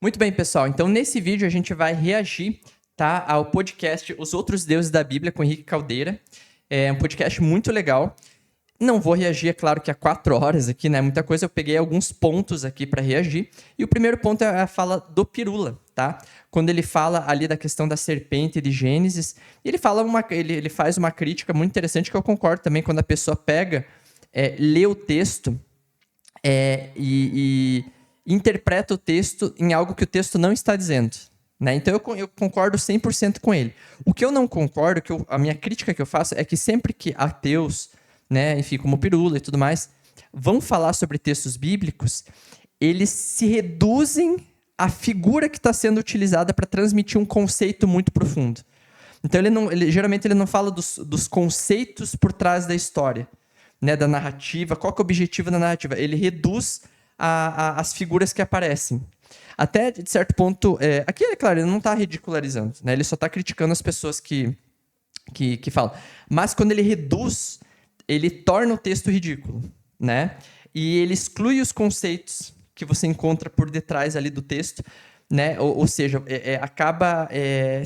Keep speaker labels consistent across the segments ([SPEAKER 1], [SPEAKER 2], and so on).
[SPEAKER 1] Muito bem, pessoal. Então, nesse vídeo, a gente vai reagir, tá, ao podcast Os Outros Deuses da Bíblia, com Henrique Caldeira. É um podcast muito legal. Não vou reagir, é claro que há 4 horas aqui, né? Muita coisa. Eu peguei alguns pontos aqui para reagir. E o primeiro ponto é a fala do Pirula, tá? Quando ele fala ali da questão da serpente de Gênesis, ele faz uma crítica muito interessante que eu concordo também, quando a pessoa pega, lê o texto e interpreta o texto em algo que o texto não está dizendo. Né? Então, eu concordo 100% com ele. O que eu não concordo, a minha crítica que eu faço, é que sempre que ateus, né, enfim, como Pirula e tudo mais, vão falar sobre textos bíblicos, eles se reduzem à figura que está sendo utilizada para transmitir um conceito muito profundo. Então, geralmente ele não fala dos conceitos por trás da história, né, da narrativa. Qual que é o objetivo da narrativa? Ele reduz as figuras que aparecem. Até, de certo ponto, aqui, é claro, ele não está ridicularizando, né? Ele só está criticando as pessoas que falam. Mas quando ele reduz, ele torna o texto ridículo, né? E ele exclui os conceitos que você encontra por detrás ali do texto, né? Ou seja, acaba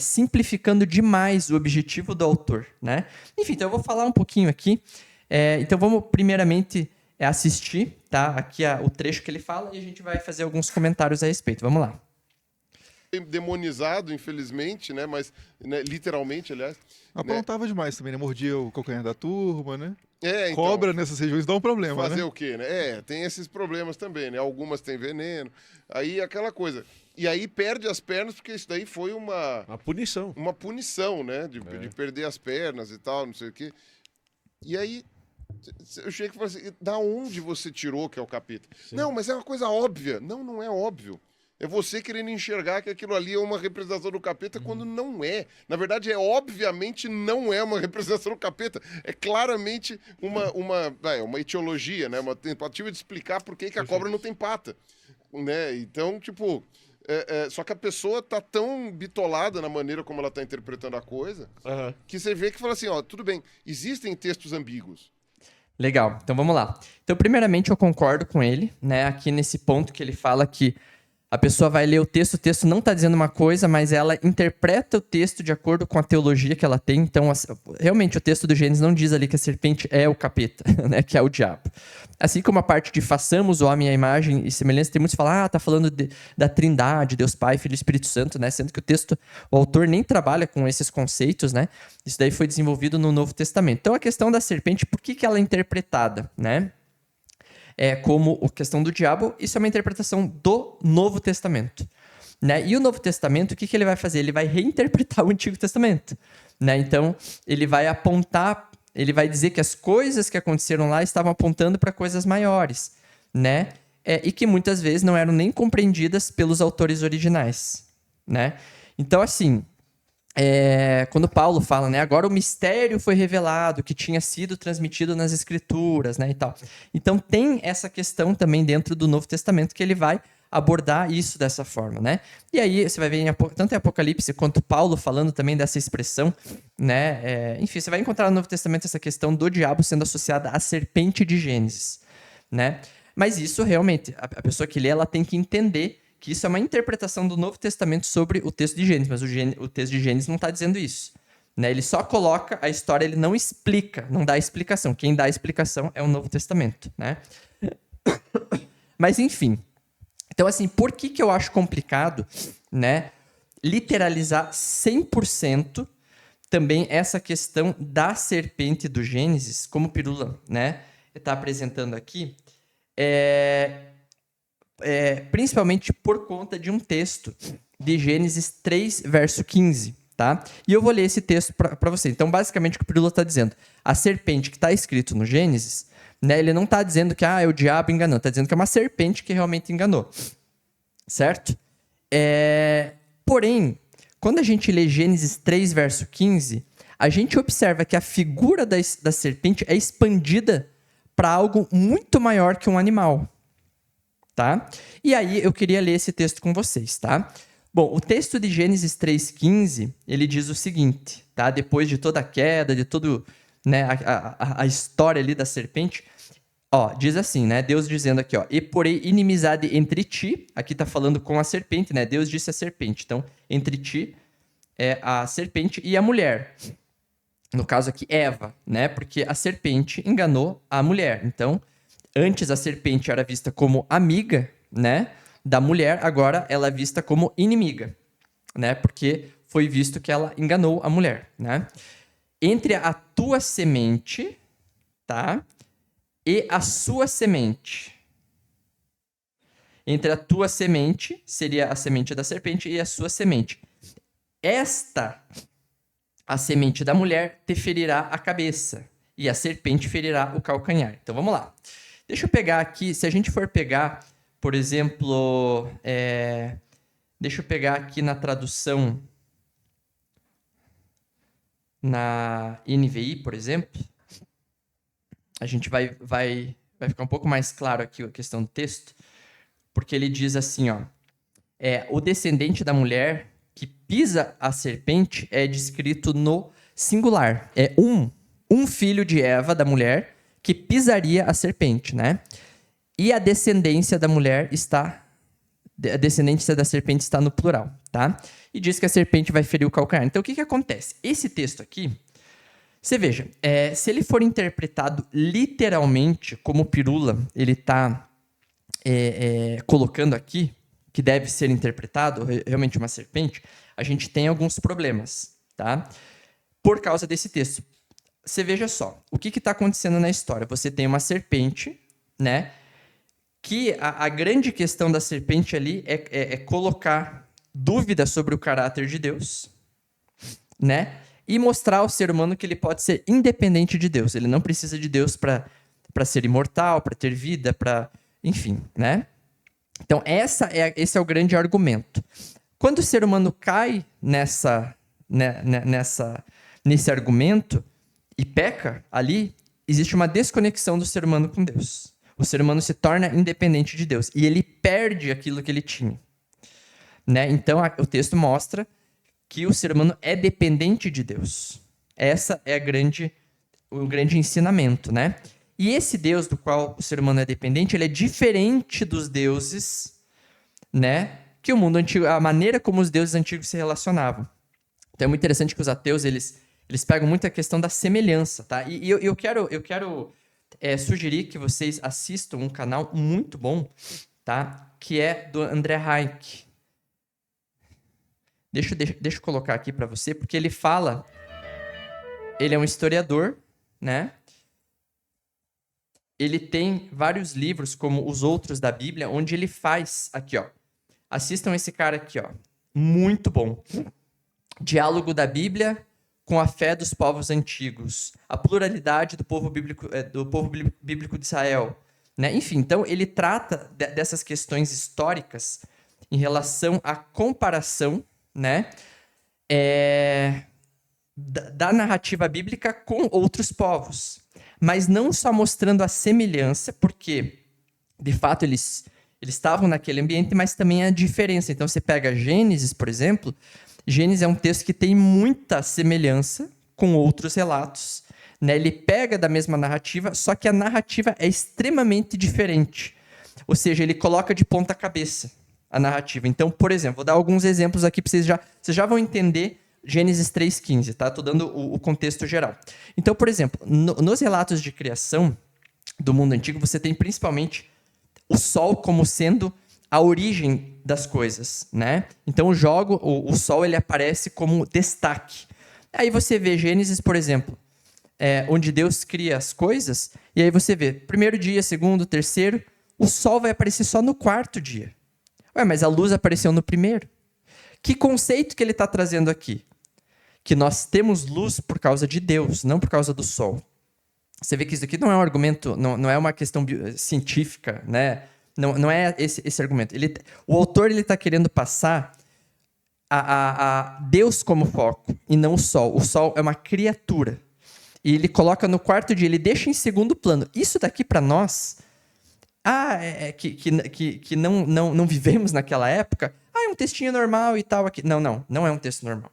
[SPEAKER 1] simplificando demais o objetivo do autor, né? Enfim, então eu vou falar um pouquinho aqui. Então vamos primeiramente assistir, tá? Aqui o trecho que ele fala e a gente vai fazer alguns comentários a respeito. Vamos lá.
[SPEAKER 2] Demonizado, infelizmente, né? Mas, né, literalmente, aliás.
[SPEAKER 3] Aprontava demais também, né? Mordia o calcanhar da turma, né?
[SPEAKER 2] Então,
[SPEAKER 3] cobra nessas regiões dá um problema,
[SPEAKER 2] fazer
[SPEAKER 3] né?
[SPEAKER 2] o quê, né? Tem esses problemas também, né? Algumas têm veneno. Aí aquela coisa. E aí perde as pernas, porque isso daí foi uma
[SPEAKER 4] punição.
[SPEAKER 2] Uma punição, né? De perder as pernas e tal, não sei o quê. E aí eu chego e falo assim, da onde você tirou que é o capeta? Sim. Não, mas é uma coisa óbvia. Não, não é óbvio. É você querendo enxergar que aquilo ali é uma representação do capeta quando não é. Na verdade, obviamente não é uma representação do capeta. É claramente uma etiologia, né? Uma tentativa de explicar por que a cobra não tem pata. Né? Então, tipo... só que a pessoa tá tão bitolada na maneira como ela tá interpretando a coisa, que você vê que fala assim, ó, tudo bem, existem textos ambíguos.
[SPEAKER 1] Legal, então vamos lá. Então, primeiramente, eu concordo com ele, né? Aqui nesse ponto que ele fala que a pessoa vai ler o texto não está dizendo uma coisa, mas ela interpreta o texto de acordo com a teologia que ela tem. Então, realmente, o texto do Gênesis não diz ali que a serpente é o capeta, né? Que é o diabo. Assim como a parte de façamos o homem à imagem e semelhança, tem muitos que falam, tá falando da trindade, Deus Pai, Filho e Espírito Santo, né? Sendo que o autor nem trabalha com esses conceitos, né? Isso daí foi desenvolvido no Novo Testamento. Então, a questão da serpente, por que ela é interpretada, né? Como a questão do diabo, isso é uma interpretação do Novo Testamento. Né? E o Novo Testamento, o que ele vai fazer? Ele vai reinterpretar o Antigo Testamento. Né? Então, ele vai apontar, ele vai dizer que as coisas que aconteceram lá estavam apontando para coisas maiores. Né? E que muitas vezes não eram nem compreendidas pelos autores originais. Né? Então, assim... quando Paulo fala, né, agora o mistério foi revelado, que tinha sido transmitido nas Escrituras, né, e tal. Então tem essa questão também dentro do Novo Testamento que ele vai abordar isso dessa forma, né? E aí você vai ver tanto em Apocalipse quanto Paulo falando também dessa expressão, né? Enfim, você vai encontrar no Novo Testamento essa questão do diabo sendo associada à serpente de Gênesis, né? Mas isso realmente, a pessoa que lê, ela tem que entender que isso é uma interpretação do Novo Testamento sobre o texto de Gênesis, mas o texto de Gênesis não está dizendo isso. Né? Ele só coloca a história, ele não explica, não dá explicação. Quem dá a explicação é o Novo Testamento. Né? Mas, enfim. Então, assim, por que eu acho complicado, né, literalizar 100% também essa questão da serpente do Gênesis, como o Pirula, né, está apresentando aqui, principalmente por conta de um texto de Gênesis 3, verso 15, tá? E eu vou ler esse texto para você. Então, basicamente, o que o Pirula está dizendo, a serpente que está escrito no Gênesis, né, ele não está dizendo que é o diabo enganou, está dizendo que é uma serpente que realmente enganou, certo? Porém, quando a gente lê Gênesis 3, verso 15, a gente observa que a figura da serpente é expandida para algo muito maior que um animal. Tá? E aí eu queria ler esse texto com vocês, tá? Bom, o texto de Gênesis 3,15, ele diz o seguinte, tá? Depois de toda a queda, de todo, né, a história ali da serpente, Ó, diz assim, né? Deus dizendo aqui, ó. E porém inimizade entre ti. Aqui tá falando com a serpente, né? Deus disse a serpente. Então, entre ti é a serpente e a mulher. No caso aqui, Eva, né? Porque a serpente enganou a mulher. Então, antes a serpente era vista como amiga, né? Da mulher, agora ela é vista como inimiga, né? Porque foi visto que ela enganou a mulher, né? Entre a tua semente, tá? E a sua semente. Entre a tua semente, seria a semente da serpente, e a sua semente. Esta, a semente da mulher, te ferirá a cabeça, e a serpente ferirá o calcanhar. Então, vamos lá. Deixa eu pegar aqui, se a gente for pegar, por exemplo, deixa eu pegar aqui na tradução, na NVI, por exemplo, a gente vai ficar um pouco mais claro aqui a questão do texto, porque ele diz assim, ó, o descendente da mulher que pisa a serpente é descrito no singular. É um filho de Eva, da mulher, que pisaria a serpente, né? E a descendência da mulher a descendência da serpente está no plural, tá? E diz que a serpente vai ferir o calcanhar. Então, o que acontece? Esse texto aqui, você veja, se ele for interpretado literalmente, como o Pirula ele está colocando aqui, que deve ser interpretado, realmente uma serpente, a gente tem alguns problemas, tá? Por causa desse texto. Você veja só, o que está acontecendo na história? Você tem uma serpente, né? Que a grande questão da serpente ali é colocar dúvida sobre o caráter de Deus, né? E mostrar ao ser humano que ele pode ser independente de Deus. Ele não precisa de Deus para ser imortal, para ter vida, para... Enfim, né? Então, esse é o grande argumento. Quando o ser humano cai nesse argumento e peca ali, existe uma desconexão do ser humano com Deus. O ser humano se torna independente de Deus e ele perde aquilo que ele tinha, né? Então, o texto mostra que o ser humano é dependente de Deus. Essa é o grande ensinamento, né? E esse Deus do qual o ser humano é dependente, ele é diferente dos deuses, né? Que o mundo antigo, a maneira como os deuses antigos se relacionavam. Então é muito interessante que os ateus, eles pegam muito a questão da semelhança, tá? E eu quero sugerir que vocês assistam um canal muito bom, tá? Que é do André Hayek. Deixa eu colocar aqui para você, porque ele é um historiador, né? Ele tem vários livros, como Os Outros da Bíblia, onde ele faz, aqui ó, assistam esse cara aqui ó, muito bom. Diálogo da Bíblia com a fé dos povos antigos, a pluralidade do povo bíblico de Israel, né? Enfim, então ele trata dessas questões históricas em relação à comparação, né, da narrativa bíblica com outros povos. Mas não só mostrando a semelhança, porque, de fato, eles estavam naquele ambiente, mas também a diferença. Então, você pega Gênesis, por exemplo. Gênesis é um texto que tem muita semelhança com outros relatos, né? Ele pega da mesma narrativa, só que a narrativa é extremamente diferente. Ou seja, ele coloca de ponta cabeça a narrativa. Então, por exemplo, vou dar alguns exemplos aqui para vocês já vão entender Gênesis 3,15, tá? Estou dando o contexto geral. Então, por exemplo, nos relatos de criação do mundo antigo, você tem principalmente o Sol como sendo a origem das coisas, né? Então, o Sol ele aparece como destaque. Aí você vê Gênesis, por exemplo, onde Deus cria as coisas, e aí você vê primeiro dia, segundo, terceiro, o Sol vai aparecer só no quarto dia. Ué, mas a luz apareceu no primeiro. Que conceito que ele está trazendo aqui? Que nós temos luz por causa de Deus, não por causa do Sol. Você vê que isso aqui não é um argumento, não é uma questão científica, né? Não é esse argumento. O autor está querendo passar a Deus como foco e não o Sol. O Sol é uma criatura. E ele coloca no quarto dia, ele deixa em segundo plano. Isso daqui para nós, que não vivemos naquela época, é um textinho normal e tal aqui. Não é um texto normal.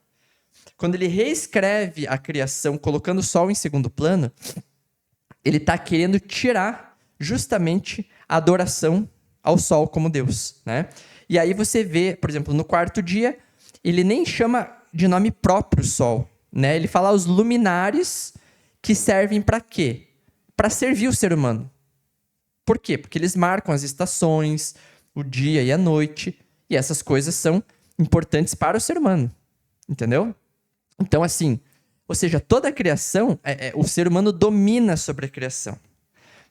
[SPEAKER 1] Quando ele reescreve a criação, colocando o Sol em segundo plano, ele está querendo tirar justamente a adoração ao sol como Deus, né? E aí você vê, por exemplo, no quarto dia, ele nem chama de nome próprio sol, né? Ele fala os luminares que servem para quê? Para servir o ser humano. Por quê? Porque eles marcam as estações, o dia e a noite, e essas coisas são importantes para o ser humano, entendeu? Então, assim, ou seja, toda a criação, o ser humano domina sobre a criação.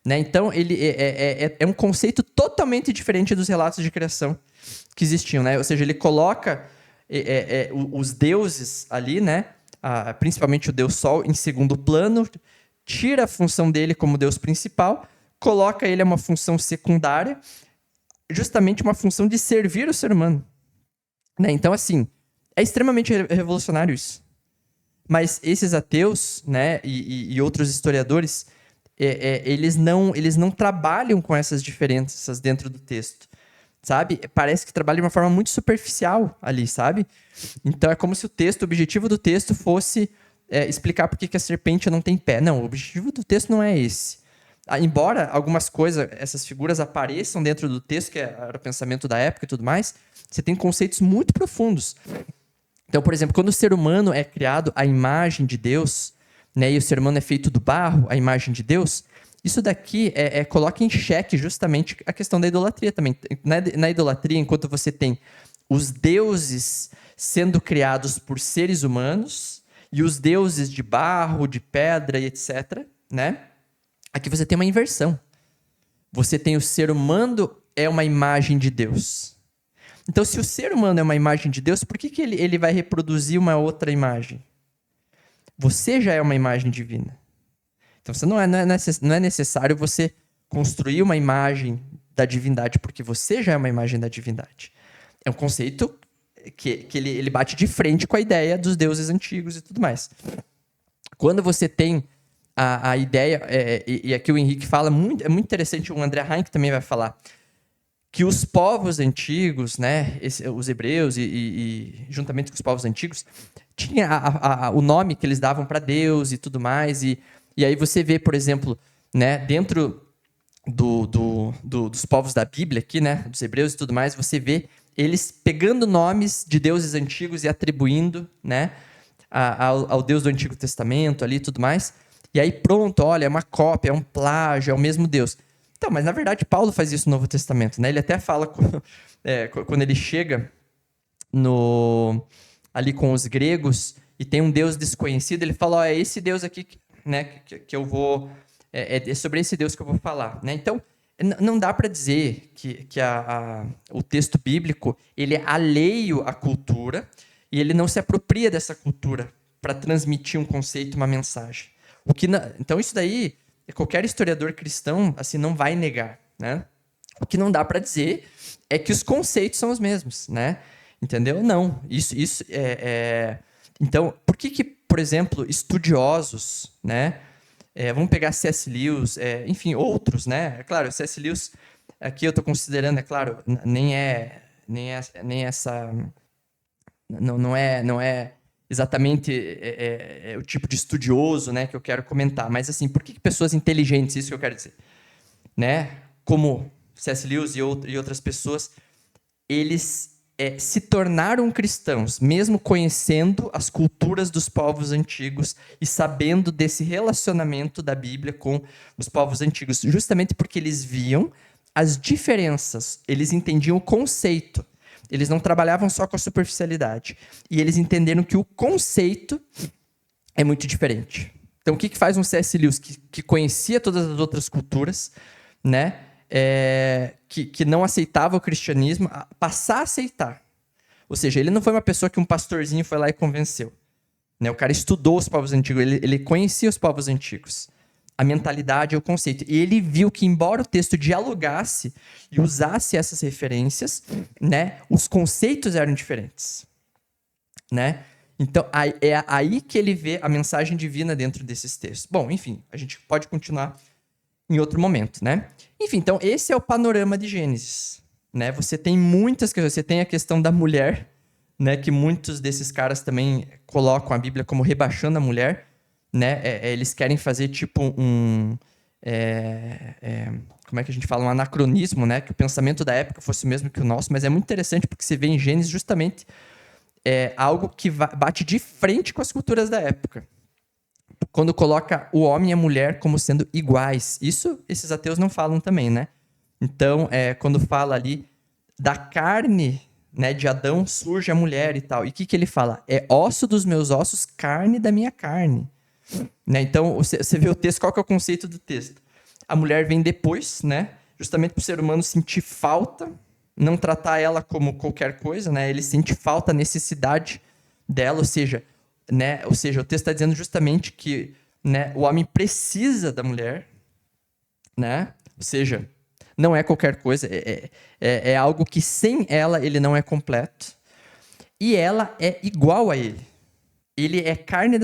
[SPEAKER 1] Né? Então, ele é um conceito totalmente diferente dos relatos de criação que existiam. Né? Ou seja, ele coloca os deuses ali, né? Principalmente o Deus Sol, em segundo plano, tira a função dele como Deus principal, coloca ele a uma função secundária, justamente uma função de servir o ser humano. Né? Então, assim, é extremamente revolucionário isso. Mas esses ateus, né, e outros historiadores, eles não trabalham com essas diferenças dentro do texto, sabe? Parece que trabalham de uma forma muito superficial ali, sabe? Então é como se o objetivo do texto fosse explicar por que a serpente não tem pé. Não, o objetivo do texto não é esse. Embora algumas coisas, essas figuras apareçam dentro do texto, que era o pensamento da época e tudo mais, você tem conceitos muito profundos. Então, por exemplo, quando o ser humano é criado à imagem de Deus, né, e o ser humano é feito do barro, a imagem de Deus, isso daqui coloca em xeque justamente a questão da idolatria também. Na idolatria, enquanto você tem os deuses sendo criados por seres humanos e os deuses de barro, de pedra e etc., né? Aqui você tem uma inversão. Você tem o ser humano é uma imagem de Deus. Então, se o ser humano é uma imagem de Deus, por que ele vai reproduzir uma outra imagem? Você já é uma imagem divina. Então, não é necessário você construir uma imagem da divindade, porque você já é uma imagem da divindade. É um conceito que ele bate de frente com a ideia dos deuses antigos e tudo mais. Quando você tem a ideia, e aqui o Henrique fala, é muito interessante, o André Heinck também vai falar, que os povos antigos, né, os hebreus e juntamente com os povos antigos, tinha o nome que eles davam para Deus e tudo mais. E aí você vê, por exemplo, né, dentro dos povos da Bíblia aqui, né, dos hebreus e tudo mais, você vê eles pegando nomes de deuses antigos e atribuindo, né, ao Deus do Antigo Testamento ali e tudo mais. E aí pronto, olha, é uma cópia, é um plágio, é o mesmo Deus. Então, mas na verdade Paulo faz isso no Novo Testamento, né? Ele até fala quando ele chega ali com os gregos e tem um Deus desconhecido, ele fala, é esse Deus aqui, né, que eu vou... É sobre esse Deus que eu vou falar, né? Então, não dá para dizer que o texto bíblico ele é alheio à cultura e ele não se apropria dessa cultura para transmitir um conceito, uma mensagem. Então, isso daí, qualquer historiador cristão assim, não vai negar, né? O que não dá para dizer é que os conceitos são os mesmos, né? Entendeu? Não. Isso Então, por que, por exemplo, estudiosos, né? Vamos pegar C.S. Lewis, enfim, outros, né? É claro, C.S. Lewis, aqui eu estou considerando, é claro, nem essa... Não é exatamente o tipo de estudioso, né, que eu quero comentar, mas assim, por que pessoas inteligentes, isso que eu quero dizer, né? Como C.S. Lewis e outras pessoas, eles se tornaram cristãos, mesmo conhecendo as culturas dos povos antigos e sabendo desse relacionamento da Bíblia com os povos antigos, justamente porque eles viam as diferenças, eles entendiam o conceito. Eles não trabalhavam só com a superficialidade. E eles entenderam que o conceito é muito diferente. Então, o que faz um C.S. Lewis que conhecia todas as outras culturas, né, que não aceitava o cristianismo, passar a aceitar? Ou seja, ele não foi uma pessoa que um pastorzinho foi lá e convenceu. Né? O cara estudou os povos antigos, ele conhecia os povos antigos. A mentalidade e o conceito. E ele viu que, embora o texto dialogasse e usasse essas referências, né, os conceitos eram diferentes. Né? Então, é aí que ele vê a mensagem divina dentro desses textos. Bom, enfim, a gente pode continuar em outro momento, né? Enfim, então, esse é o panorama de Gênesis. Né? Você tem muitas questões. Você tem a questão da mulher, né, que muitos desses caras também colocam a Bíblia como rebaixando a mulher. Né? Eles querem fazer tipo como é que a gente fala? Um anacronismo, né? Que o pensamento da época fosse o mesmo que o nosso, mas é muito interessante porque você vê em Gênesis justamente algo que bate de frente com as culturas da época. Quando coloca o homem e a mulher como sendo iguais. Isso esses ateus não falam também, né? Então, quando fala ali da carne, né, de Adão surge a mulher e tal. E o que ele fala? É osso dos meus ossos, carne da minha carne. Né? Então, você vê o texto, qual que é o conceito do texto? A mulher vem depois, né? Justamente para o ser humano sentir falta, não tratar ela como qualquer coisa, né? Ele sente falta, necessidade dela, ou seja, o texto está dizendo justamente que, né, o homem precisa da mulher, né? Ou seja, não é qualquer coisa, é algo que sem ela ele não é completo. E ela é igual a ele. Ele é carne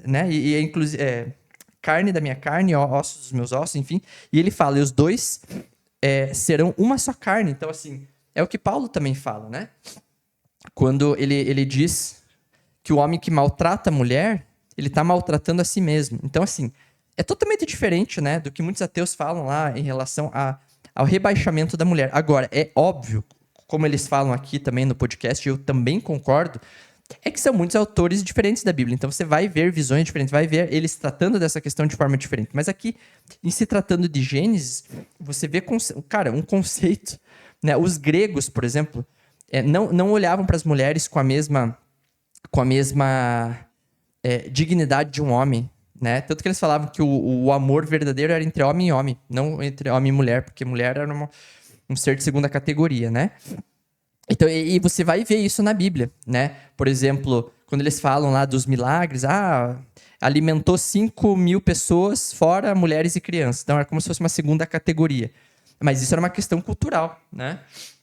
[SPEAKER 1] né? E inclusive carne da minha carne, ossos dos meus ossos, enfim. E ele fala, e os dois serão uma só carne. Então, assim, é o que Paulo também fala, né? Quando ele diz que o homem que maltrata a mulher, ele está maltratando a si mesmo. Então, assim, é totalmente diferente, né, do que muitos ateus falam lá em relação ao rebaixamento da mulher. Agora, é óbvio, como eles falam aqui também no podcast, e eu também concordo, é que são muitos autores diferentes da Bíblia. Então, você vai ver visões diferentes, vai ver eles tratando dessa questão de forma diferente. Mas aqui, em se tratando de Gênesis, você vê, cara, um conceito, né? Os gregos, por exemplo, não olhavam para as mulheres com a mesma dignidade de um homem, né? Tanto que eles falavam que o amor verdadeiro era entre homem e homem, não entre homem e mulher, porque mulher era um ser de segunda categoria, né? Então, e você vai ver isso na Bíblia, né? Por exemplo, quando eles falam lá dos milagres, alimentou 5.000 pessoas, fora mulheres e crianças. Então, era como se fosse uma segunda categoria. Mas isso era uma questão cultural, né?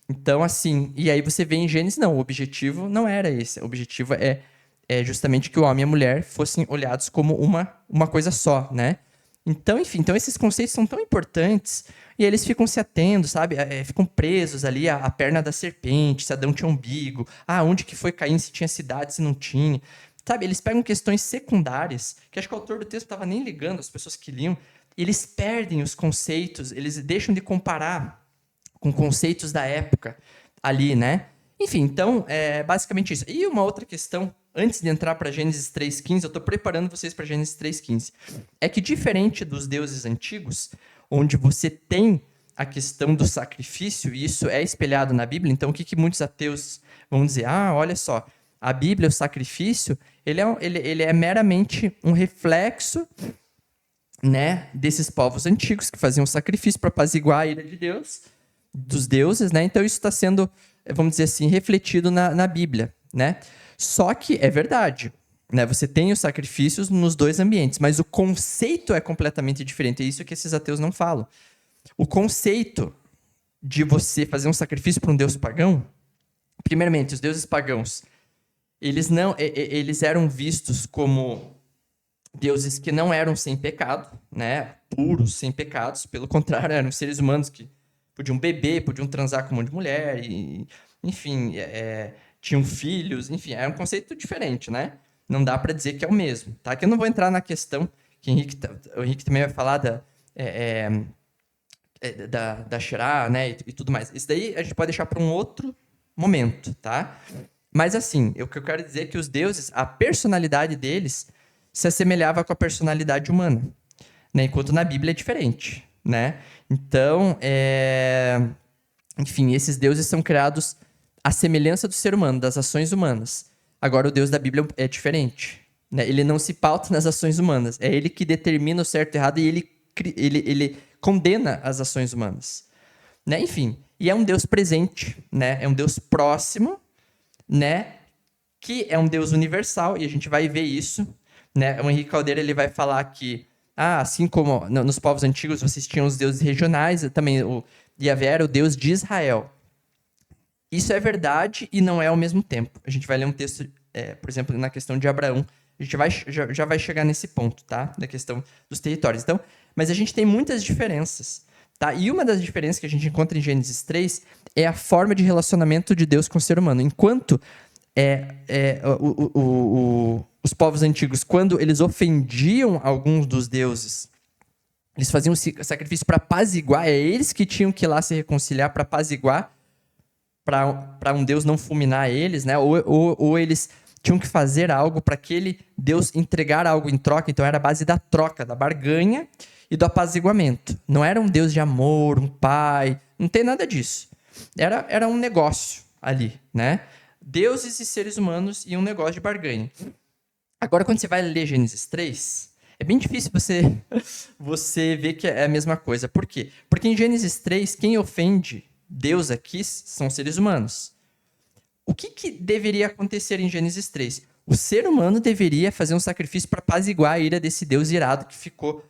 [SPEAKER 1] Então, assim, e aí você vê em Gênesis, não, o objetivo não era esse. O objetivo é justamente que o homem e a mulher fossem olhados como uma coisa só, né? Então, enfim, esses conceitos são tão importantes e eles ficam se atendo, sabe? Ficam presos ali à perna da serpente, se Adão tinha umbigo, onde que foi Caim, se tinha cidade, se não tinha. Sabe, eles pegam questões secundárias, que acho que o autor do texto estava nem ligando, as pessoas que liam, eles perdem os conceitos, eles deixam de comparar com conceitos da época ali, né? Enfim, então, é basicamente isso. E uma outra questão, antes de entrar para Gênesis 3,15, eu estou preparando vocês para Gênesis 3,15, é que diferente dos deuses antigos, onde você tem a questão do sacrifício, e isso é espelhado na Bíblia, então o que muitos ateus vão dizer? Olha só, a Bíblia, o sacrifício, ele é meramente um reflexo, né, desses povos antigos que faziam sacrifício para apaziguar a ira de Deus, dos deuses, né? Então isso está sendo, vamos dizer assim, refletido na Bíblia, né? Só que é verdade, né? Você tem os sacrifícios nos dois ambientes, mas o conceito é completamente diferente. É isso que esses ateus não falam. O conceito de você fazer um sacrifício para um deus pagão, primeiramente, os deuses pagãos, eles eram vistos como deuses que não eram sem pecado, né? Puros, sem pecados. Pelo contrário, eram seres humanos que podiam beber, podiam transar com um monte de mulher, enfim, tinham filhos, enfim, era um conceito diferente, né? Não dá para dizer que é o mesmo, tá? Que eu não vou entrar na questão que o Henrique também vai falar da Shirah, né, e tudo mais. Isso daí a gente pode deixar para um outro momento, tá? Mas assim, o que eu quero dizer é que os deuses, a personalidade deles se assemelhava com a personalidade humana, né? Enquanto na Bíblia é diferente, né? Então, enfim, esses deuses são criados à semelhança do ser humano, das ações humanas. Agora, o Deus da Bíblia é diferente, né? Ele não se pauta nas ações humanas. É ele que determina o certo e o errado e ele condena as ações humanas, né? Enfim, e é um Deus presente, né? É um Deus próximo, né? Que é um Deus universal, e a gente vai ver isso, né? O Henrique Caldeira ele vai falar que assim como nos povos antigos vocês tinham os deuses regionais, também o Yahvé era o Deus de Israel. Isso é verdade e não é ao mesmo tempo. A gente vai ler um texto, por exemplo, na questão de Abraão. A gente já vai chegar nesse ponto, tá? Da questão dos territórios. Então, mas a gente tem muitas diferenças, tá? E uma das diferenças que a gente encontra em Gênesis 3 é a forma de relacionamento de Deus com o ser humano. Enquanto os povos antigos, quando eles ofendiam alguns dos deuses, Eles faziam sacrifício para apaziguar, é eles que tinham que ir lá se reconciliar para apaziguar, para um Deus não fulminar eles, né? Ou eles tinham que fazer algo para aquele Deus entregar algo em troca. Então era a base da troca, da barganha e do apaziguamento. Não era um Deus de amor, um pai, não tem nada disso. Era um negócio ali, né? Deuses e seres humanos e um negócio de barganha. Agora, quando você vai ler Gênesis 3, é bem difícil você ver que é a mesma coisa. Por quê? Porque em Gênesis 3, quem ofende Deus aqui são seres humanos. O que deveria acontecer em Gênesis 3? O ser humano deveria fazer um sacrifício para apaziguar a ira desse Deus irado que ficou,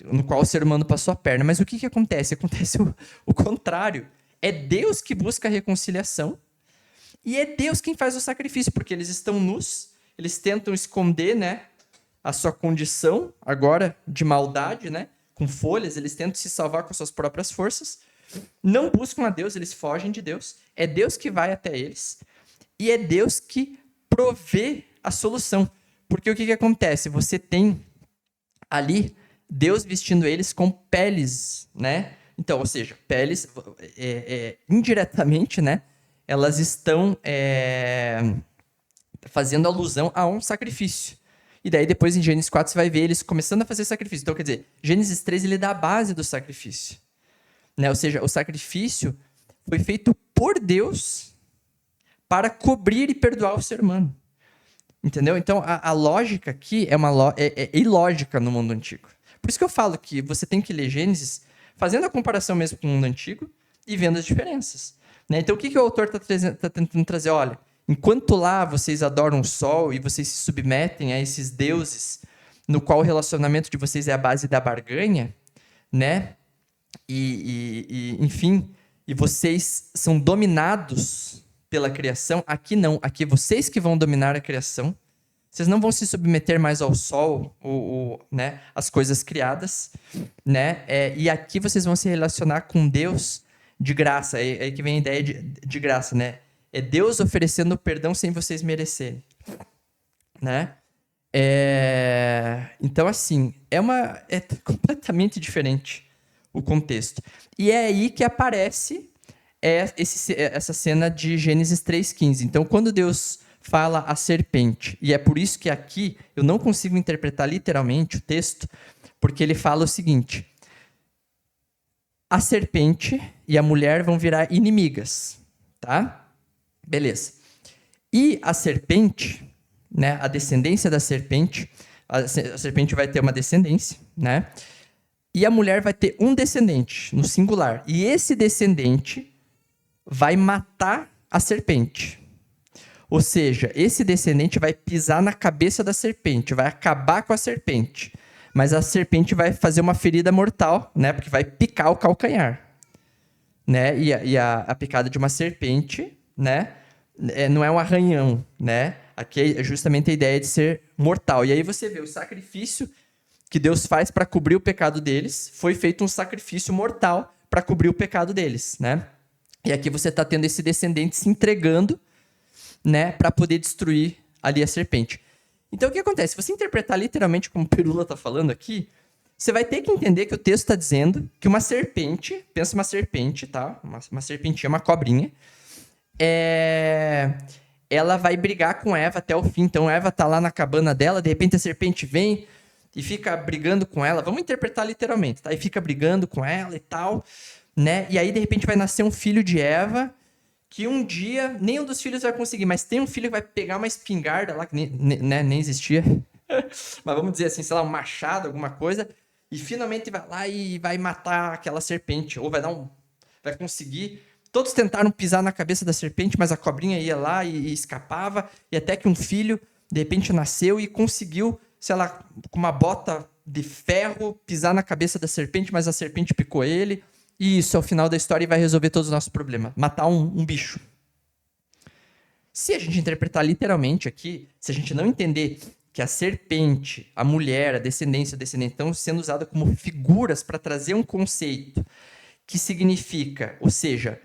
[SPEAKER 1] no qual o ser humano passou a perna. Mas o que acontece? Acontece o contrário. É Deus que busca a reconciliação e é Deus quem faz o sacrifício, porque eles estão nus, eles tentam esconder, né, a sua condição agora de maldade, né, com folhas, eles tentam se salvar com as suas próprias forças, não buscam a Deus, eles fogem de Deus, é Deus que vai até eles e é Deus que provê a solução. Porque o que acontece? Você tem ali Deus vestindo eles com peles, né? Então, ou seja, peles, indiretamente, né? Elas estão fazendo alusão a um sacrifício. E daí, depois, em Gênesis 4, você vai ver eles começando a fazer sacrifício. Então, quer dizer, Gênesis 3, ele dá a base do sacrifício. Né? Ou seja, o sacrifício foi feito por Deus para cobrir e perdoar o ser humano. Entendeu? Então, a lógica aqui é ilógica no mundo antigo. Por isso que eu falo que você tem que ler Gênesis fazendo a comparação mesmo com o mundo antigo e vendo as diferenças. Né? Então, o que o autor está tentando trazer? Olha, enquanto lá vocês adoram o sol e vocês se submetem a esses deuses, no qual o relacionamento de vocês é a base da barganha, né? Enfim, e vocês são dominados pela criação, aqui não. Aqui vocês que vão dominar a criação. Vocês não vão se submeter mais ao sol, né, as coisas criadas, né? E aqui vocês vão se relacionar com Deus de graça. Aí que vem a ideia de graça, né? É Deus oferecendo perdão sem vocês merecerem, né? Então, assim, é completamente diferente o contexto. E é aí que aparece essa cena de Gênesis 3,15. Então, quando Deus fala a serpente, e é por isso que aqui eu não consigo interpretar literalmente o texto, porque ele fala o seguinte: a serpente e a mulher vão virar inimigas, tá? Beleza. E a serpente, né, a descendência da serpente, a serpente vai ter uma descendência, né? E a mulher vai ter um descendente, no singular. E esse descendente vai matar a serpente. Ou seja, esse descendente vai pisar na cabeça da serpente, vai acabar com a serpente. Mas a serpente vai fazer uma ferida mortal, né? Porque vai picar o calcanhar. Né? E a picada de uma serpente, né? Não é um arranhão, né? Aqui é justamente a ideia de ser mortal. E aí você vê o sacrifício que Deus faz para cobrir o pecado deles, foi feito um sacrifício mortal para cobrir o pecado deles, né? E aqui você está tendo esse descendente se entregando, né, para poder destruir ali a serpente. Então, o que acontece? Se você interpretar literalmente como o Pirula está falando aqui, você vai ter que entender que o texto está dizendo que uma serpente, pensa uma serpente, tá? Uma serpentinha, uma cobrinha, ela vai brigar com Eva até o fim. Então, Eva está lá na cabana dela, de repente a serpente vem e fica brigando com ela. Vamos interpretar literalmente, tá? E fica brigando com ela e tal, né? E aí, de repente, vai nascer um filho de Eva, que um dia nenhum dos filhos vai conseguir, mas tem um filho que vai pegar uma espingarda lá, que nem existia, mas vamos dizer assim, sei lá, um machado, alguma coisa, e finalmente vai lá e vai matar aquela serpente, ou vai conseguir. Todos tentaram pisar na cabeça da serpente, mas a cobrinha ia lá e escapava, e até que um filho, de repente, nasceu e conseguiu, sei lá, com uma bota de ferro, pisar na cabeça da serpente, mas a serpente picou ele. E isso é o final da história e vai resolver todos os nossos problemas. Matar um bicho. Se a gente interpretar literalmente aqui, se a gente não entender que a serpente, a mulher, a descendência, o descendente estão sendo usadas como figuras para trazer um conceito que significa, ou seja,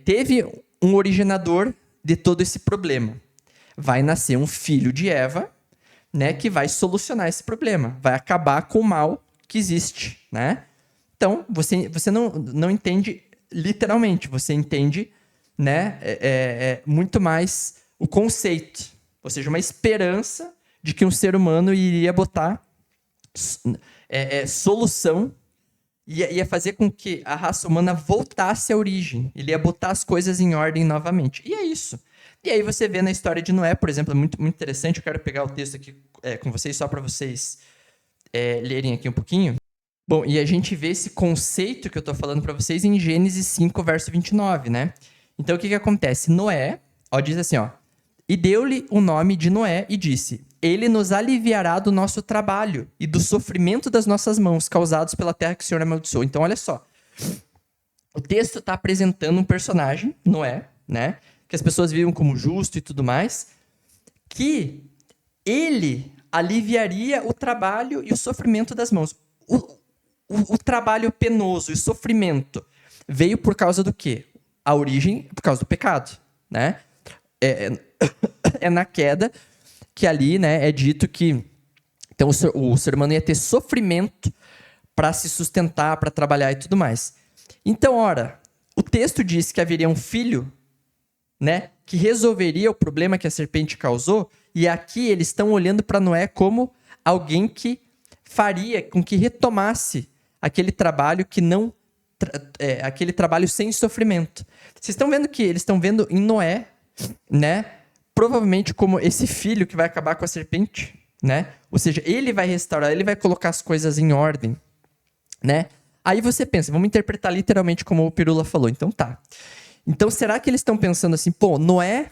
[SPEAKER 1] teve um originador de todo esse problema. Vai nascer um filho de Eva, né, que vai solucionar esse problema. Vai acabar com o mal que existe, né? Então, você não entende literalmente, você entende, né, muito mais o conceito, ou seja, uma esperança de que um ser humano iria botar solução, ia fazer com que a raça humana voltasse à origem, ele ia botar as coisas em ordem novamente. E é isso. E aí você vê na história de Noé, por exemplo, é muito, muito interessante, eu quero pegar o texto aqui com vocês, só para vocês lerem aqui um pouquinho. Bom, e a gente vê esse conceito que eu estou falando para vocês em Gênesis 5, verso 29, né? Então, o que acontece? Noé, diz assim, e deu-lhe o nome de Noé e disse, ele nos aliviará do nosso trabalho e do sofrimento das nossas mãos causados pela terra que o Senhor amaldiçoou. Então, olha só. O texto está apresentando um personagem, Noé, né? Que as pessoas viam como justo e tudo mais, que ele aliviaria o trabalho e o sofrimento das mãos. O trabalho penoso e o sofrimento veio por causa do quê? A origem por causa do pecado, né? É na queda que ali, né, é dito que então o ser humano ia ter sofrimento para se sustentar, para trabalhar e tudo mais. Então, ora, o texto diz que haveria um filho, né, que resolveria o problema que a serpente causou, e aqui eles estão olhando para Noé como alguém que faria com que retomasse aquele trabalho que não aquele trabalho sem sofrimento. Vocês estão vendo que eles estão vendo em Noé, né, provavelmente como esse filho que vai acabar com a serpente, né? Ou seja, ele vai restaurar, ele vai colocar as coisas em ordem, né? Aí você pensa, vamos interpretar literalmente como o Pirula falou. Então tá. Então será que eles estão pensando assim, Noé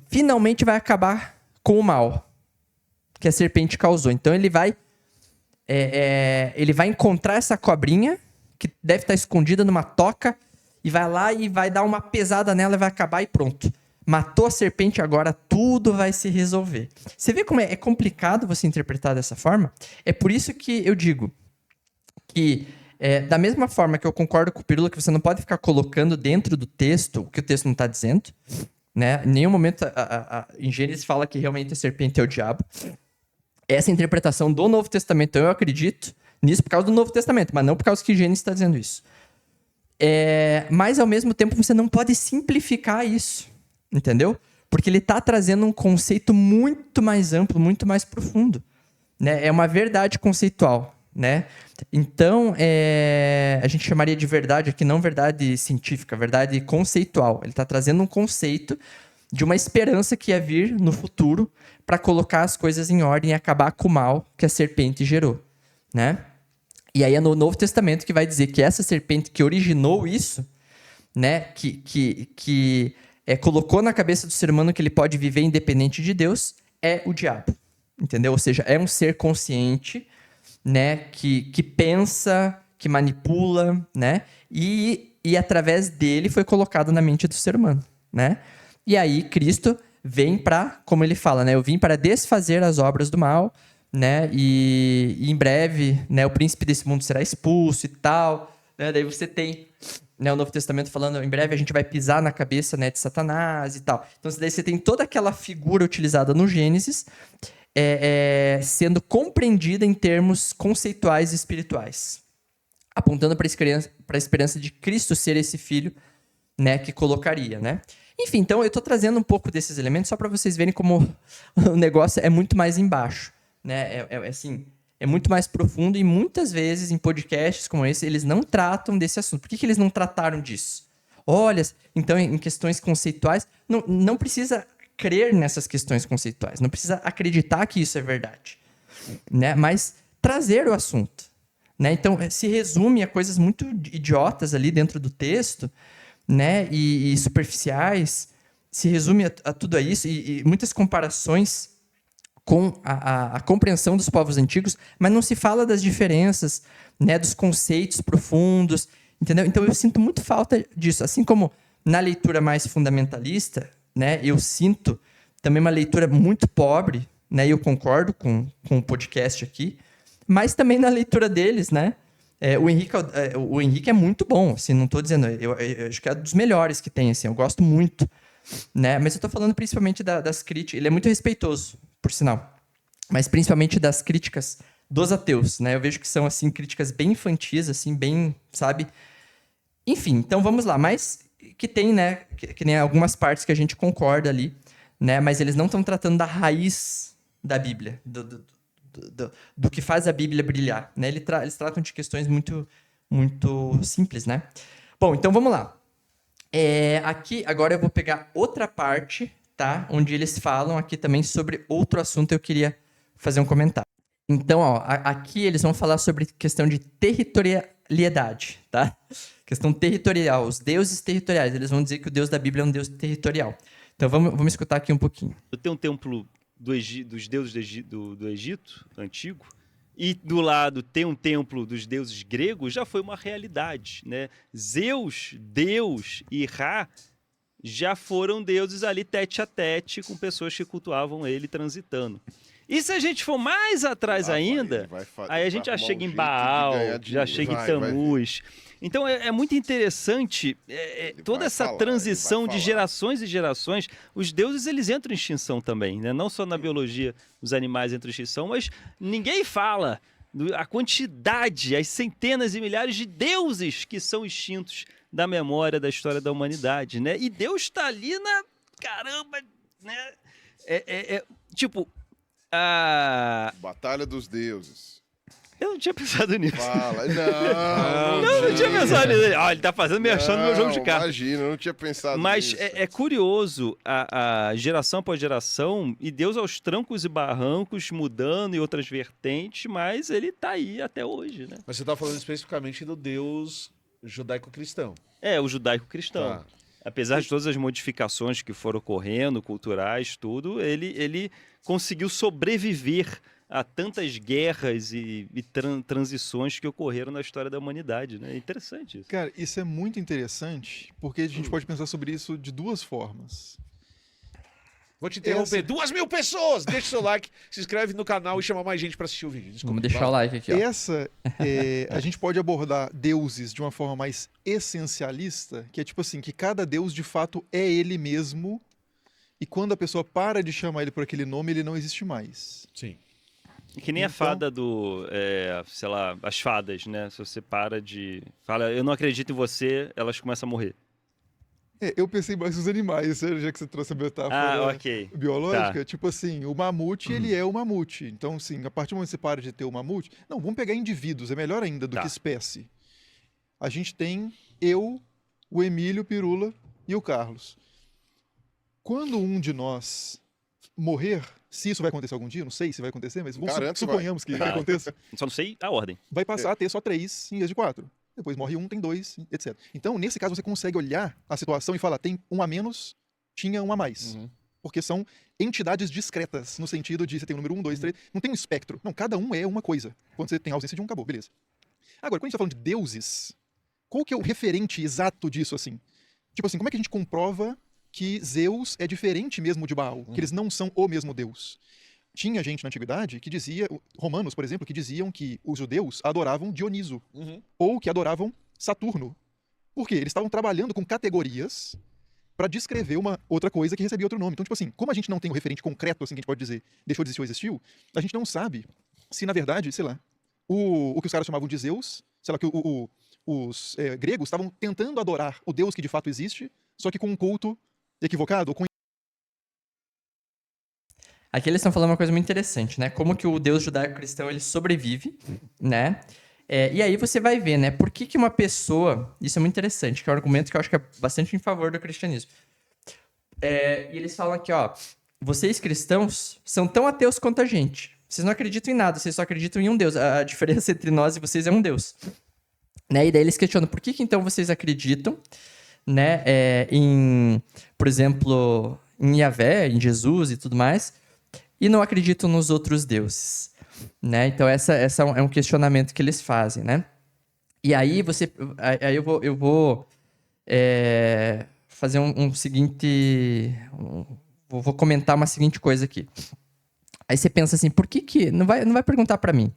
[SPEAKER 1] finalmente vai acabar com o mal que a serpente causou. Então ele vai encontrar essa cobrinha que deve estar escondida numa toca e vai lá e vai dar uma pesada nela e vai acabar e pronto. Matou a serpente, agora tudo vai se resolver. Você vê como é complicado você interpretar dessa forma? É por isso que eu digo que, da mesma forma que eu concordo com o Pirula, que você não pode ficar colocando dentro do texto o que o texto não está dizendo, né? Em nenhum momento em Gênesis fala que realmente a serpente é o diabo. Essa interpretação do Novo Testamento, eu acredito nisso por causa do Novo Testamento, mas não por causa que Gênesis está dizendo isso. Mas, ao mesmo tempo, você não pode simplificar isso. Entendeu? Porque ele está trazendo um conceito muito mais amplo, muito mais profundo, né? É uma verdade conceitual, né? Então, a gente chamaria de verdade aqui, não verdade científica, verdade conceitual. Ele está trazendo um conceito de uma esperança que ia vir no futuro para colocar as coisas em ordem e acabar com o mal que a serpente gerou, né? E aí é no Novo Testamento que vai dizer que essa serpente que originou isso, né? Que colocou na cabeça do ser humano que ele pode viver independente de Deus, é o diabo, entendeu? Ou seja, é um ser consciente, né, que pensa, que manipula, né, e através dele foi colocado na mente do ser humano, né? E aí Cristo vem para, como ele fala, né, eu vim para desfazer as obras do mal, né, e em breve, né, o príncipe desse mundo será expulso e tal, né, daí você tem, né, o Novo Testamento falando, em breve a gente vai pisar na cabeça, né, de Satanás e tal. Então, daí você tem toda aquela figura utilizada no Gênesis sendo compreendida em termos conceituais e espirituais, apontando para a esperança de Cristo ser esse filho, né, que colocaria, né? Enfim, então eu estou trazendo um pouco desses elementos só para vocês verem como o negócio é muito mais embaixo, né? Assim, é muito mais profundo e muitas vezes em podcasts como esse eles não tratam desse assunto. Por que eles não trataram disso? Olha, então em questões conceituais, não precisa crer nessas questões conceituais, não precisa acreditar que isso é verdade, né? Mas trazer o assunto, né? Então se resume a coisas muito idiotas ali dentro do texto, né? E superficiais, se resume a tudo isso e muitas comparações com a compreensão dos povos antigos, mas não se fala das diferenças, né, dos conceitos profundos, entendeu? Então eu sinto muito falta disso. Assim como na leitura mais fundamentalista, né, eu sinto também uma leitura muito pobre, né, e eu concordo com o podcast aqui, mas também na leitura deles, né, o Henrique é muito bom, assim, não estou dizendo, eu acho que é dos melhores que tem, assim, eu gosto muito, né, mas eu estou falando principalmente das críticas, ele é muito respeitoso, por sinal, mas principalmente das críticas dos ateus, né? Eu vejo que são, assim, críticas bem infantis, assim, bem, sabe? Enfim, então vamos lá. Mas que tem, né? Que nem algumas partes que a gente concorda ali, né? Mas eles não estão tratando da raiz da Bíblia, do que faz a Bíblia brilhar, né? Eles tratam de questões muito, muito simples, né? Bom, então vamos lá. Aqui, agora eu vou pegar outra parte, tá? Onde eles falam aqui também sobre outro assunto, eu queria fazer um comentário. Então, ó, aqui eles vão falar sobre questão de territorialidade, tá? Questão territorial, os deuses territoriais. Eles vão dizer que o Deus da Bíblia é um Deus territorial. Então, vamos escutar aqui um pouquinho.
[SPEAKER 4] Tem um templo dos deuses do Egito antigo, e do lado tem um templo dos deuses gregos, já foi uma realidade, né? Zeus, Deus e Ra já foram deuses ali tete a tete com pessoas que cultuavam ele transitando. E se a gente for mais atrás ainda, aí a gente já chega em Baal, já chega em Tamuz. Então é muito interessante toda essa transição de gerações e gerações. Os deuses, eles entram em extinção também, né? Não só na biologia os animais entram em extinção, mas ninguém fala a quantidade, as centenas e milhares de deuses que são extintos da memória da história da humanidade, né? E Deus está ali na... Caramba, né? Tipo...
[SPEAKER 2] Batalha dos Deuses.
[SPEAKER 4] Eu não tinha pensado nisso.
[SPEAKER 2] Fala.
[SPEAKER 4] Não tinha pensado nisso. Ele tá fazendo me achando no meu jogo de cartas.
[SPEAKER 2] Imagina, eu não tinha pensado
[SPEAKER 4] Mas
[SPEAKER 2] nisso.
[SPEAKER 4] é curioso a geração após geração, e Deus aos trancos e barrancos, mudando em outras vertentes, mas ele tá aí até hoje, né?
[SPEAKER 5] Mas você tá falando especificamente do Deus judaico-cristão.
[SPEAKER 4] O judaico-cristão.
[SPEAKER 5] Tá.
[SPEAKER 4] Apesar de todas as modificações que foram ocorrendo, culturais, tudo, ele conseguiu sobreviver a tantas guerras e transições que ocorreram na história da humanidade, né? É interessante isso.
[SPEAKER 3] Cara, isso é muito interessante, porque a gente pode pensar sobre isso de duas formas.
[SPEAKER 5] Vou te interromper. 2.000 pessoas! Deixa o seu like, se inscreve no canal e chama mais gente pra assistir o vídeo. Desculpa,
[SPEAKER 1] Vamos deixar o like aqui, ó.
[SPEAKER 3] A gente pode abordar deuses de uma forma mais essencialista, que é tipo assim, que cada deus de fato é ele mesmo, e quando a pessoa para de chamar ele por aquele nome, ele não existe mais.
[SPEAKER 5] Sim.
[SPEAKER 4] Que nem a fada sei lá, as fadas, né? Se você para de... Fala, eu não acredito em você, elas começam a morrer.
[SPEAKER 3] Eu pensei mais nos animais, já que você trouxe a metáfora biológica. Tá. Tipo assim, o mamute, ele é o mamute. Então, assim, a partir do momento que você para de ter o mamute... Não, vamos pegar indivíduos, é melhor ainda do que espécie. A gente tem eu, o Emílio, Pirula e o Carlos. Quando um de nós morrer, se isso vai acontecer algum dia, não sei se vai acontecer, mas suponhamos que aconteça.
[SPEAKER 4] Só não sei a ordem.
[SPEAKER 3] Vai passar a ter só 3 em vez de 4. Depois morre um, tem 2, etc. Então, nesse caso, você consegue olhar a situação e falar, tem um a menos, tinha um a mais. Uhum. Porque são entidades discretas, no sentido de você tem o número 1, 2, 3, não tem um espectro. Não, cada um é uma coisa. Quando você tem a ausência de um, acabou, beleza. Agora, quando a gente tá falando de deuses, qual que é o referente exato disso, assim? Tipo assim, como é que a gente comprova que Zeus é diferente mesmo de Baal? Que eles não são o mesmo deus? Tinha gente na antiguidade que dizia, romanos, por exemplo, que diziam que os judeus adoravam Dioniso, ou que adoravam Saturno. Por quê? Eles estavam trabalhando com categorias para descrever uma outra coisa que recebia outro nome. Então, tipo assim, como a gente não tem um referente concreto, assim, que a gente pode dizer, deixou de existir ou existiu, a gente não sabe se, na verdade, sei lá, o que os caras chamavam de Zeus, sei lá, que os gregos estavam tentando adorar o deus que de fato existe, só que com um culto equivocado, ou com...
[SPEAKER 1] Aqui eles estão falando uma coisa muito interessante, né? Como que o Deus judaico-cristão, ele sobrevive, né? E aí você vai ver, né? Por que uma pessoa... Isso é muito interessante, que é um argumento que eu acho que é bastante em favor do cristianismo. E eles falam aqui, ó... Vocês cristãos são tão ateus quanto a gente. Vocês não acreditam em nada, vocês só acreditam em um Deus. A diferença entre nós e vocês é um Deus. Né? E daí eles questionam, por que então vocês acreditam, né? Por exemplo, em Yahvé, em Jesus e tudo mais... E não acreditam nos outros deuses, né? Então, essa é um questionamento que eles fazem, né? E aí, eu vou fazer um seguinte... Vou comentar uma seguinte coisa aqui. Aí você pensa assim, por que... Não vai perguntar para mim.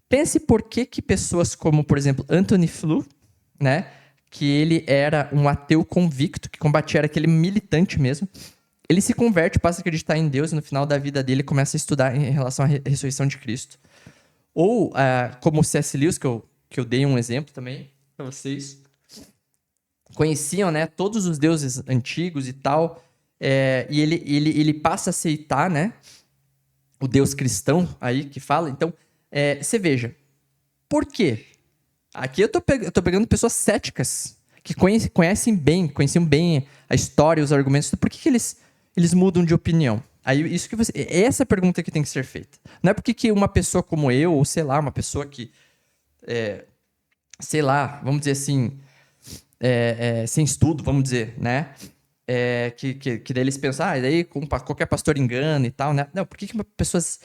[SPEAKER 1] Pense por que pessoas como, por exemplo, Anthony Flew, né? Que ele era um ateu convicto, que combatia, era aquele militante mesmo... Ele se converte, passa a acreditar em Deus e no final da vida dele começa a estudar em relação à ressurreição de Cristo. Ou, como o C.S. Lewis, que eu dei um exemplo também para vocês, conheciam, né, todos os deuses antigos e tal, e ele passa a aceitar, né, o Deus cristão aí que fala. Então, você veja, por quê? Aqui eu tô pegando pessoas céticas, que conheciam bem a história, os argumentos. Por que eles mudam de opinião? Aí, essa pergunta que tem que ser feita. Não é porque que uma pessoa como eu, ou sei lá, uma pessoa que, sei lá, vamos dizer assim, sem estudo, vamos dizer, né? Que daí eles pensam, daí qualquer pastor engana e tal, né? Não, por que pessoas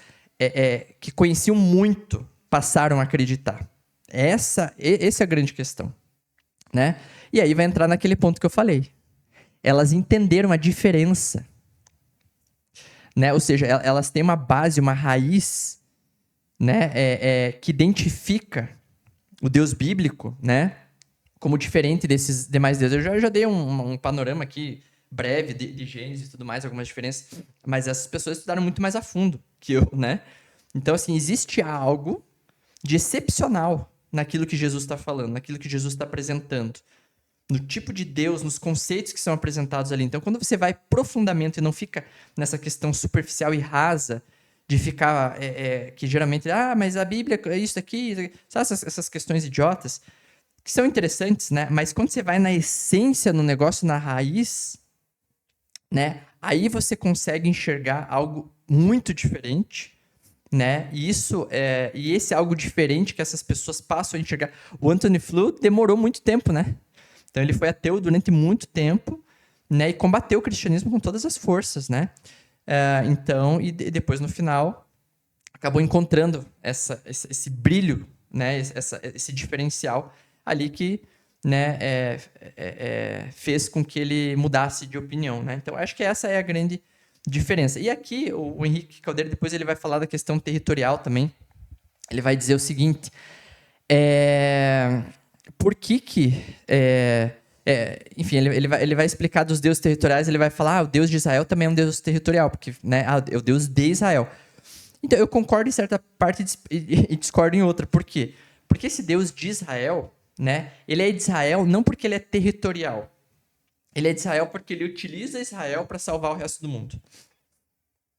[SPEAKER 1] que conheciam muito passaram a acreditar? Essa é a grande questão, né? E aí vai entrar naquele ponto que eu falei. Elas entenderam a diferença, né? Ou seja, elas têm uma base, uma raiz, né? Que identifica o Deus bíblico, né? Como diferente desses demais deuses. Eu já dei um panorama aqui breve de Gênesis e tudo mais, algumas diferenças, mas essas pessoas estudaram muito mais a fundo que eu, né? Então, assim, existe algo de excepcional naquilo que Jesus está falando, naquilo que Jesus está apresentando, no tipo de Deus, nos conceitos que são apresentados ali. Então, quando você vai profundamente e não fica nessa questão superficial e rasa de ficar, que geralmente, mas a Bíblia é isso aqui, sabe essas questões idiotas, que são interessantes, né? Mas quando você vai na essência, no negócio, na raiz, né? Aí você consegue enxergar algo muito diferente, né? E esse algo diferente que essas pessoas passam a enxergar. O Anthony Flew demorou muito tempo, né? Então ele foi ateu durante muito tempo, né? E combateu o cristianismo com todas as forças, né? Então, e depois no final acabou encontrando esse brilho, né? Esse diferencial ali que, né? Fez com que ele mudasse de opinião, né? Então acho que essa é a grande diferença. E aqui, o Henrique Caldeira, depois ele vai falar da questão territorial também. Ele vai dizer o seguinte, por que enfim, ele vai explicar dos deuses territoriais, ele vai falar, o Deus de Israel também é um Deus territorial, porque, né, é o Deus de Israel. Então, eu concordo em certa parte e discordo em outra. Por quê? Porque esse Deus de Israel, né, ele é de Israel não porque ele é territorial. Ele é de Israel porque ele utiliza Israel para salvar o resto do mundo.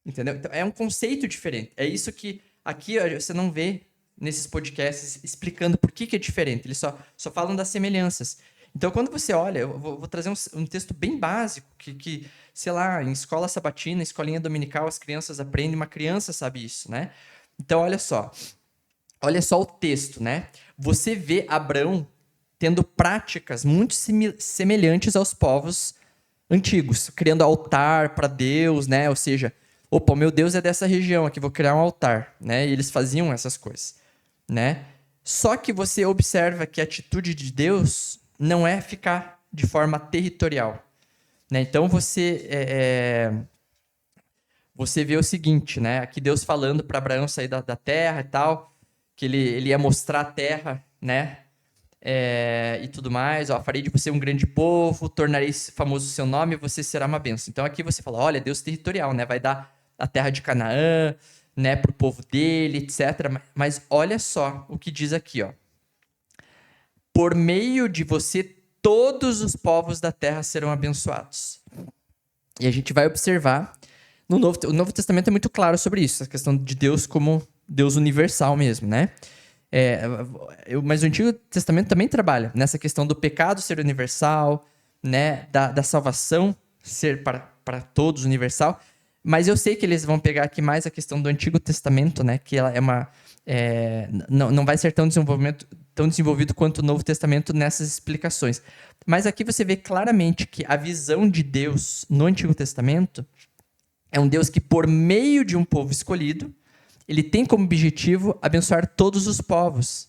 [SPEAKER 1] Entendeu? Então, é um conceito diferente. É isso que aqui você não vê nesses podcasts explicando por que é diferente. Eles só falam das semelhanças. Então, quando você olha, eu vou trazer um texto bem básico que, sei lá, em escola sabatina, escolinha dominical, as crianças aprendem, uma criança sabe isso, né? Então, olha só o texto, né? Você vê Abraão tendo práticas muito semelhantes aos povos antigos, criando altar para Deus, né? Ou seja, o meu Deus é dessa região aqui, vou criar um altar, né? E eles faziam essas coisas, né? Só que você observa que a atitude de Deus não é ficar de forma territorial, né? Então você vê o seguinte, né? Aqui Deus falando para Abraão sair da terra e tal, que ele ia mostrar a terra, né? E tudo mais, farei de você um grande povo, tornarei famoso o seu nome e você será uma bênção. Então aqui você fala, olha, Deus territorial, né? Vai dar a terra de Canaã, né, pro povo dele, etc. Mas olha só o que diz aqui, ó. Por meio de você, todos os povos da terra serão abençoados. E a gente vai observar, o Novo Testamento é muito claro sobre isso, a questão de Deus como Deus universal mesmo, né? Mas o Antigo Testamento também trabalha nessa questão do pecado ser universal, né, da salvação ser para todos universal. Mas eu sei que eles vão pegar aqui mais a questão do Antigo Testamento, né, que ela não vai ser tão desenvolvido quanto o Novo Testamento nessas explicações. Mas aqui você vê claramente que a visão de Deus no Antigo Testamento é um Deus que, por meio de um povo escolhido, ele tem como objetivo abençoar todos os povos.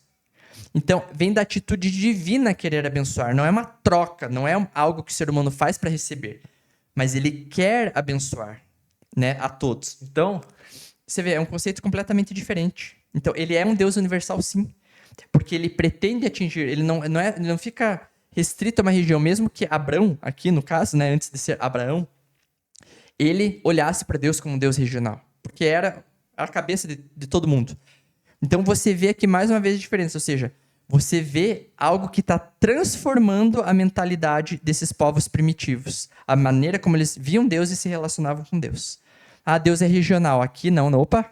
[SPEAKER 1] Então, vem da atitude divina querer abençoar. Não é uma troca, não é algo que o ser humano faz para receber. Mas ele quer abençoar, né, a todos. Então, você vê, é um conceito completamente diferente. Então, ele é um Deus universal, sim. Porque ele pretende atingir, ele não fica restrito a uma região. Mesmo que Abrão, aqui no caso, né, antes de ser Abraão, ele olhasse para Deus como um Deus regional. Porque era a cabeça de todo mundo. Então você vê aqui mais uma vez a diferença, ou seja, você vê algo que está transformando a mentalidade desses povos primitivos, a maneira como eles viam Deus e se relacionavam com Deus. Ah, Deus é regional, aqui não, opa,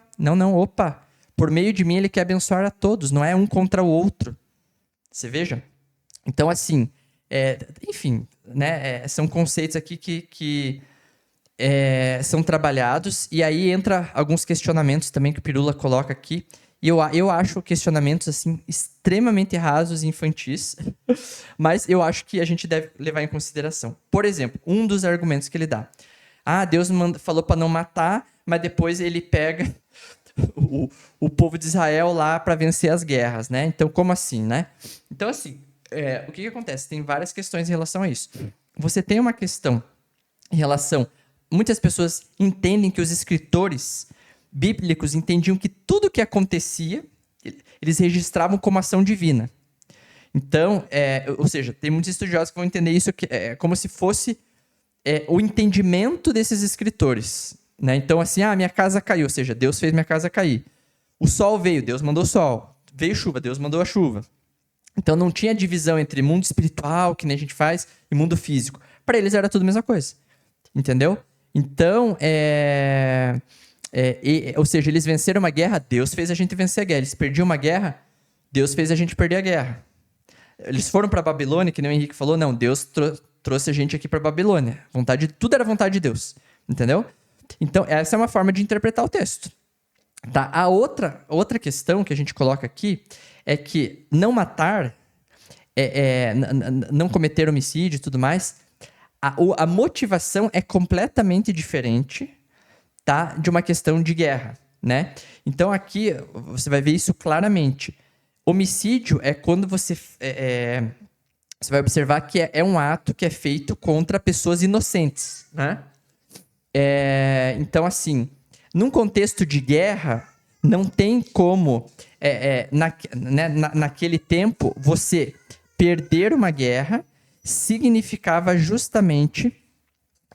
[SPEAKER 1] opa. Por meio de mim ele quer abençoar a todos, não é um contra o outro. Você veja? Então, assim, enfim, né, são conceitos aqui que são trabalhados, e aí entra alguns questionamentos também que o Pirula coloca aqui, e eu acho questionamentos assim extremamente rasos e infantis, mas eu acho que a gente deve levar em consideração. Por exemplo, um dos argumentos que ele dá. Ah, Deus falou para não matar, mas depois ele pega o povo de Israel lá para vencer as guerras, né? Então, como assim, né? Então, assim, o que acontece? Tem várias questões em relação a isso. Você tem uma questão em relação... Muitas pessoas entendem que os escritores bíblicos entendiam que tudo o que acontecia, eles registravam como ação divina. Então, ou seja, tem muitos estudiosos que vão entender isso como se fosse o entendimento desses escritores. Né? Então, assim, minha casa caiu, ou seja, Deus fez minha casa cair. O sol veio, Deus mandou o sol. Veio chuva, Deus mandou a chuva. Então, não tinha divisão entre mundo espiritual, que nem a gente faz, e mundo físico. Para eles era tudo a mesma coisa. Entendeu? Então, ou seja, eles venceram uma guerra, Deus fez a gente vencer a guerra. Eles perdiam uma guerra, Deus fez a gente perder a guerra. Eles foram para a Babilônia, que nem o Henrique falou, não, Deus trouxe a gente aqui para a Babilônia. Tudo era vontade de Deus. Entendeu? Então, essa é uma forma de interpretar o texto. Tá? A outra questão que a gente coloca aqui é que não matar, não cometer homicídio e tudo mais, a motivação é completamente diferente, tá, de uma questão de guerra. Né? Então, aqui você vai ver isso claramente. Homicídio é quando você vai observar que é um ato que é feito contra pessoas inocentes. Né? Então, assim, num contexto de guerra, não tem como, naquele tempo, você perder uma guerra significava justamente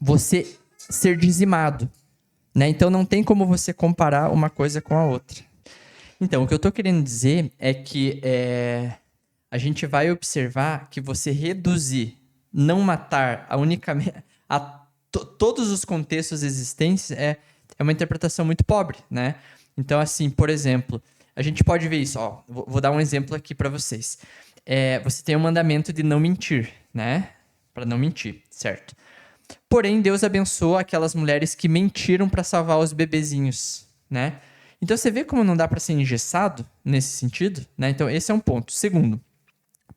[SPEAKER 1] você ser dizimado. Né? Então, não tem como você comparar uma coisa com a outra. Então, o que eu estou querendo dizer é que a gente vai observar que você reduzir, não matar, todos os contextos existentes é uma interpretação muito pobre, né? Então, assim, por exemplo, a gente pode ver isso. Vou dar um exemplo aqui para vocês. Você tem o mandamento de não mentir, né? Para não mentir, certo? Porém, Deus abençoa aquelas mulheres que mentiram para salvar os bebezinhos, né? Então, você vê como não dá para ser engessado nesse sentido, né? Então, esse é um ponto. Segundo,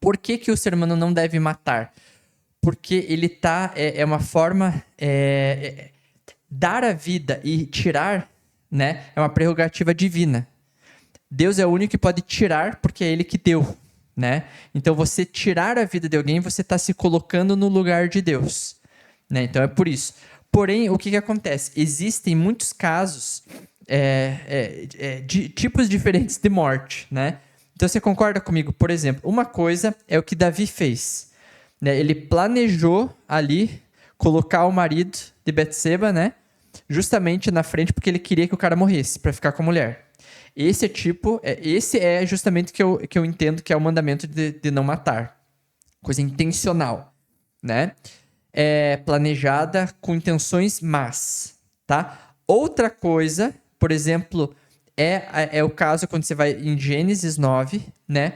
[SPEAKER 1] por que o ser humano não deve matar? Porque ele é uma forma... dar a vida e tirar, né, é uma prerrogativa divina. Deus é o único que pode tirar, porque é Ele que deu. Né? Então, você tirar a vida de alguém, você está se colocando no lugar de Deus. Né? Então, é por isso. Porém, o que acontece? Existem muitos casos de tipos diferentes de morte. Né? Então, você concorda comigo? Por exemplo, uma coisa é o que Davi fez. Né? Ele planejou ali colocar o marido de Betseba, né, justamente na frente porque ele queria que o cara morresse para ficar com a mulher. Esse é justamente que eu entendo que é o mandamento de não matar. Coisa intencional, né? Planejada com intenções más, tá? Outra coisa, por exemplo, é o caso quando você vai em Gênesis 9, né?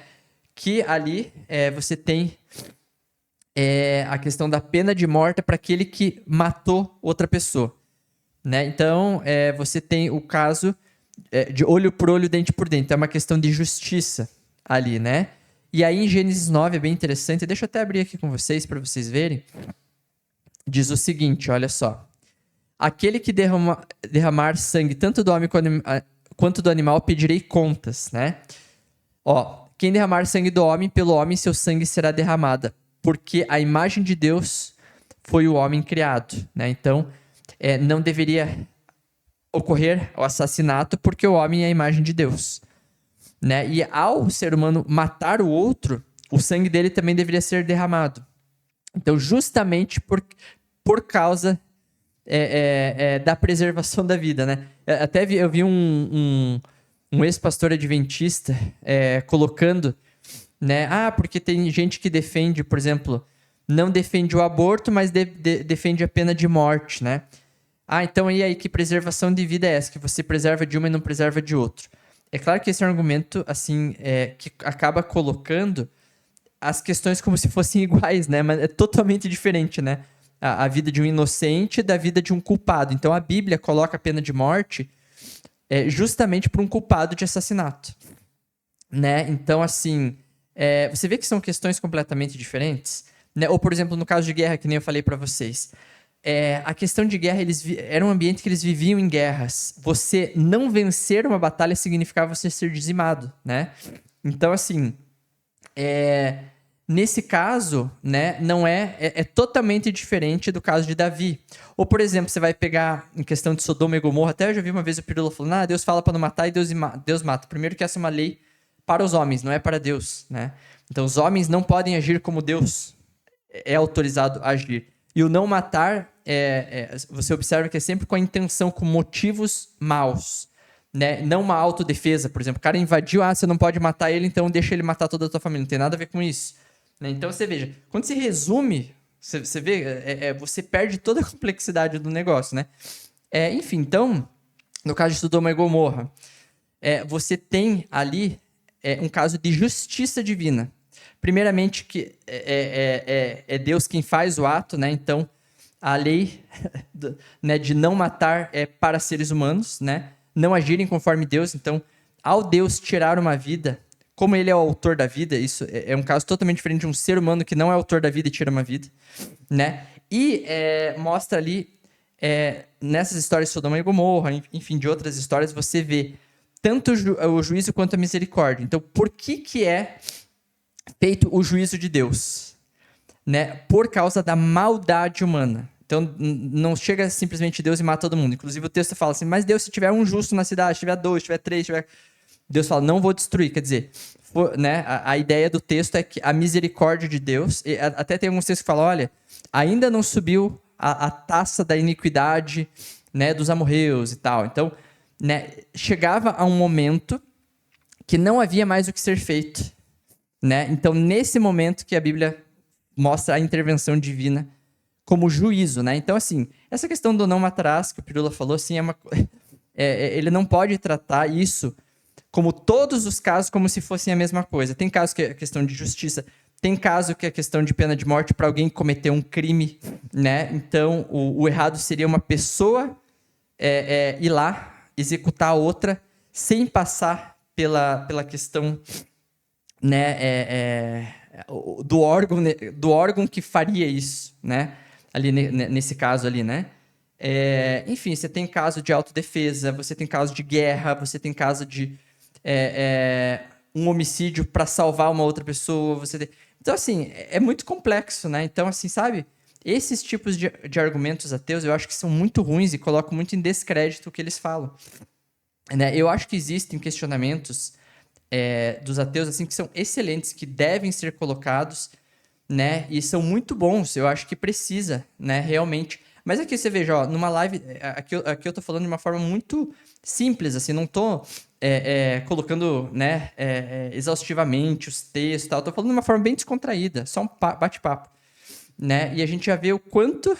[SPEAKER 1] Que ali você tem a questão da pena de morte para aquele que matou outra pessoa. Né? Então, você tem o caso de olho por olho, dente por dente. É uma questão de justiça ali, né? E aí, em Gênesis 9, é bem interessante. Deixa eu até abrir aqui com vocês, para vocês verem. Diz o seguinte, olha só. Aquele que derramar sangue, tanto do homem quanto do animal, pedirei contas, né? Quem derramar sangue do homem, pelo homem seu sangue será derramado, porque a imagem de Deus foi o homem criado, né? Então, não deveria ocorrer o assassinato, porque o homem é a imagem de Deus. Né? E ao ser humano matar o outro, o sangue dele também deveria ser derramado. Então, justamente por causa da preservação da vida. Né? Até eu vi um ex-pastor adventista colocando, né? Porque tem gente que defende, por exemplo, não defende o aborto, mas defende a pena de morte, né? Então e aí que preservação de vida é essa? Que você preserva de uma e não preserva de outro. É claro que esse é um argumento, assim, que acaba colocando as questões como se fossem iguais, né? Mas é totalmente diferente, né? A vida de um inocente da vida de um culpado. Então, a Bíblia coloca a pena de morte justamente para um culpado de assassinato, né? Então, assim, você vê que são questões completamente diferentes, né? Ou, por exemplo, no caso de guerra, que nem eu falei para vocês. A questão de guerra, era um ambiente que eles viviam em guerras. Você não vencer uma batalha significava você ser dizimado, né? Então, assim, nesse caso, né, não é totalmente diferente do caso de Davi. Ou, por exemplo, você vai pegar em questão de Sodoma e Gomorra, até eu já vi uma vez o Pirula falando, Deus fala para não matar e Deus mata. Primeiro que essa é uma lei para os homens, não é para Deus, né? Então, os homens não podem agir como Deus é autorizado a agir. E o não matar, você observa que é sempre com a intenção, com motivos maus, né? Não uma autodefesa, por exemplo. O cara invadiu, você não pode matar ele, então deixa ele matar toda a tua família. Não tem nada a ver com isso, né? Então, você veja, quando se resume, você vê, você perde toda a complexidade do negócio, né? Enfim, então, no caso de Sodoma e Gomorra, você tem ali um caso de justiça divina. Primeiramente, que é Deus quem faz o ato, né? Então, a lei né, de não matar é para seres humanos, né? Não agirem conforme Deus. Então, ao Deus tirar uma vida, como ele é o autor da vida, isso é um caso totalmente diferente de um ser humano que não é autor da vida e tira uma vida, né? E mostra ali, nessas histórias de Sodoma e Gomorra, enfim, de outras histórias, você vê tanto o juízo quanto a misericórdia. Então, por que é feito o juízo de Deus, né? Por causa da maldade humana. Então, não chega simplesmente Deus e mata todo mundo. Inclusive, o texto fala assim, mas Deus, se tiver um justo na cidade, se tiver 2, se tiver 3, Deus fala, não vou destruir. Quer dizer, né? A ideia do texto é que a misericórdia de Deus, até tem alguns textos que falam, olha, ainda não subiu a taça da iniquidade, né, dos amorreus e tal. Então, né, chegava a um momento que não havia mais o que ser feito, né? Então, nesse momento que a Bíblia mostra a intervenção divina como juízo, né? Então, assim, essa questão do não matarás, que o Pirula falou, assim, ele não pode tratar isso como todos os casos como se fossem a mesma coisa. Tem casos que é questão de justiça, tem caso que é questão de pena de morte para alguém cometer um crime, né? Então, o errado seria uma pessoa ir lá, executar a outra, sem passar pela questão, né, do órgão que faria isso, né? Ali nesse caso ali, né? Enfim, você tem caso de autodefesa, você tem caso de guerra, você tem caso de um homicídio para salvar uma outra pessoa. Então, assim, é muito complexo, né? Então, assim, sabe? Esses tipos de argumentos ateus eu acho que são muito ruins e colocam muito em descrédito o que eles falam, né? Eu acho que existem questionamentos dos ateus assim que são excelentes, que devem ser colocados, né? E são muito bons. Eu acho que precisa, né? Realmente. Mas aqui você veja, ó, numa live, aqui eu tô falando de uma forma muito simples, assim, não tô colocando, né, exaustivamente os textos e tal. Tô falando de uma forma bem descontraída, só um bate-papo, né? E a gente já vê o quanto,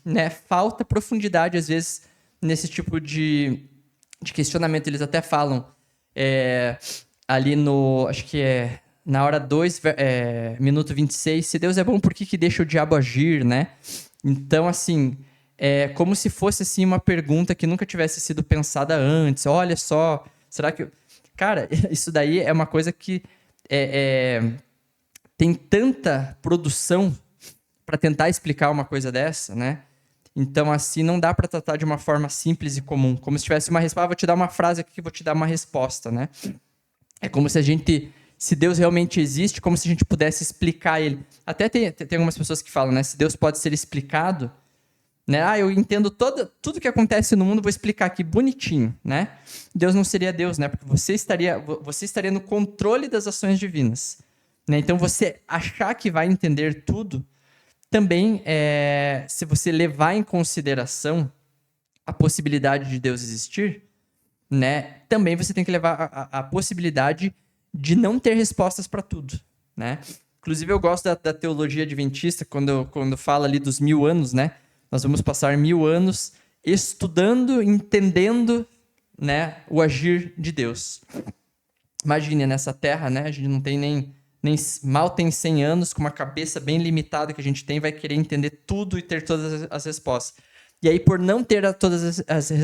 [SPEAKER 1] né, falta profundidade, às vezes, nesse tipo de questionamento. Eles até falam ali no, acho que na hora 2, minuto 26, se Deus é bom, por que deixa o diabo agir, né? Então, assim, como se fosse assim, uma pergunta que nunca tivesse sido pensada antes. Olha só, será que... Cara, isso daí é uma coisa que tem tanta produção para tentar explicar uma coisa dessa, né? Então, assim, não dá para tratar de uma forma simples e comum. Como se tivesse uma resposta, vou te dar uma frase aqui que vou te dar uma resposta, né? É como se Deus realmente existe, como se a gente pudesse explicar ele. Até tem algumas pessoas que falam, né? Se Deus pode ser explicado, né? Eu entendo tudo que acontece no mundo, vou explicar aqui bonitinho, né? Deus não seria Deus, né? Porque você estaria no controle das ações divinas, né? Então, você achar que vai entender tudo, também, se você levar em consideração a possibilidade de Deus existir, né, também você tem que levar a possibilidade de não ter respostas para tudo, né? Inclusive, eu gosto da teologia adventista, quando fala ali dos 1000 anos, né? Nós vamos passar 1000 anos estudando, entendendo, né, o agir de Deus. Imagine, nessa terra, né? A gente não tem nem mal tem 100 anos, com uma cabeça bem limitada que a gente tem, vai querer entender tudo e ter todas as respostas. E aí, por não ter todas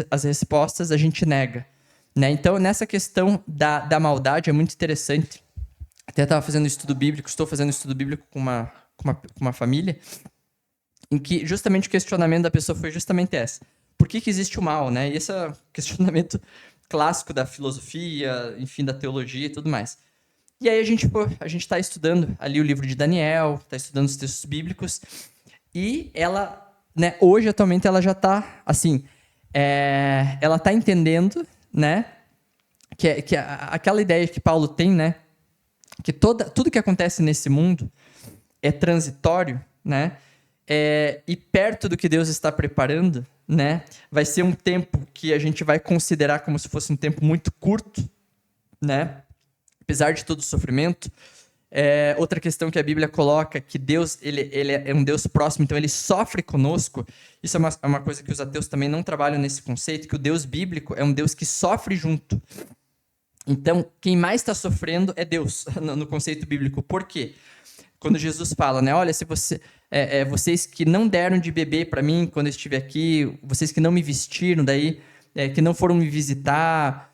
[SPEAKER 1] as respostas, a gente nega, né? Então, nessa questão da maldade, é muito interessante. Até estava fazendo estudo bíblico, estou fazendo estudo bíblico com uma família, em que justamente o questionamento da pessoa foi justamente essa. Por que existe o mal, né? E esse é o questionamento clássico da filosofia, enfim, da teologia e tudo mais. E aí a gente está estudando ali o livro de Daniel, está estudando os textos bíblicos, e ela, né, hoje, atualmente, ela já está, assim, ela está entendendo, né, que aquela ideia que Paulo tem, né, que tudo que acontece nesse mundo é transitório, né, e perto do que Deus está preparando, né, vai ser um tempo que a gente vai considerar como se fosse um tempo muito curto, né, apesar de todo o sofrimento. Outra questão que a Bíblia coloca, que Deus ele é um Deus próximo, então ele sofre conosco. Isso é uma coisa que os ateus também não trabalham nesse conceito, que o Deus bíblico é um Deus que sofre junto. Então, quem mais está sofrendo é Deus, no conceito bíblico. Por quê? Quando Jesus fala, né? Olha, se vocês que não deram de beber para mim quando eu estive aqui, vocês que não me vestiram, daí que não foram me visitar,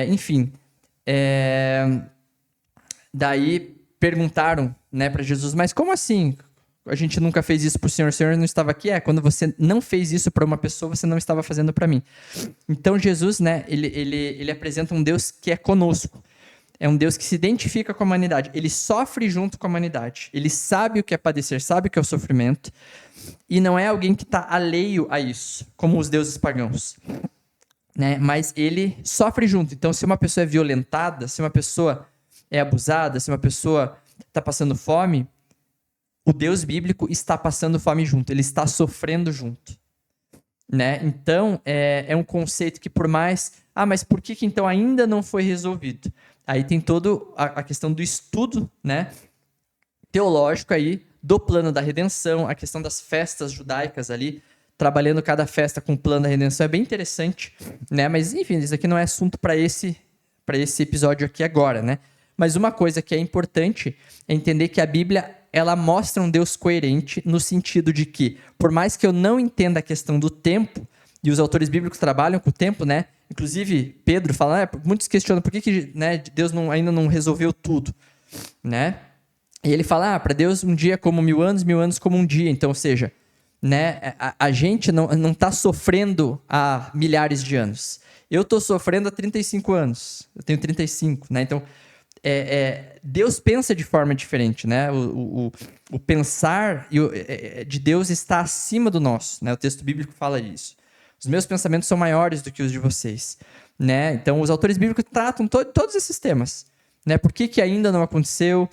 [SPEAKER 1] enfim. Daí perguntaram, né, para Jesus, mas como assim? A gente nunca fez isso para o Senhor não estava aqui? Quando você não fez isso para uma pessoa, você não estava fazendo para mim. Então Jesus, né, ele apresenta um Deus que é conosco. É um Deus que se identifica com a humanidade. Ele sofre junto com a humanidade. Ele sabe o que é padecer, sabe o que é o sofrimento. E não é alguém que está alheio a isso, como os deuses pagãos, né? Mas ele sofre junto. Então, se uma pessoa é violentada, se uma pessoa é abusada, se uma pessoa está passando fome, o Deus bíblico está passando fome junto, ele está sofrendo junto, né? Então, é um conceito que por mais... mas por que então ainda não foi resolvido? Aí tem toda a questão do estudo, né, teológico aí, do plano da redenção, a questão das festas judaicas ali, trabalhando cada festa com o plano da redenção, é bem interessante, né? Mas, enfim, isso aqui não é assunto para esse episódio aqui agora, né? Mas uma coisa que é importante é entender que a Bíblia, ela mostra um Deus coerente no sentido de que, por mais que eu não entenda a questão do tempo, e os autores bíblicos trabalham com o tempo, né? Inclusive, Pedro fala, muitos questionam por que né, Deus ainda não resolveu tudo, né? E ele fala, para Deus um dia é como 1000 anos como um dia. Então, ou seja, né, a gente não está sofrendo há milhares de anos. Eu estou sofrendo há 35 anos. Eu tenho 35, né? Então, Deus pensa de forma diferente, né? O pensar de Deus está acima do nosso, né? O texto bíblico fala isso. Os meus pensamentos são maiores do que os de vocês, né? Então, os autores bíblicos tratam todos esses temas, né? Por que ainda não aconteceu,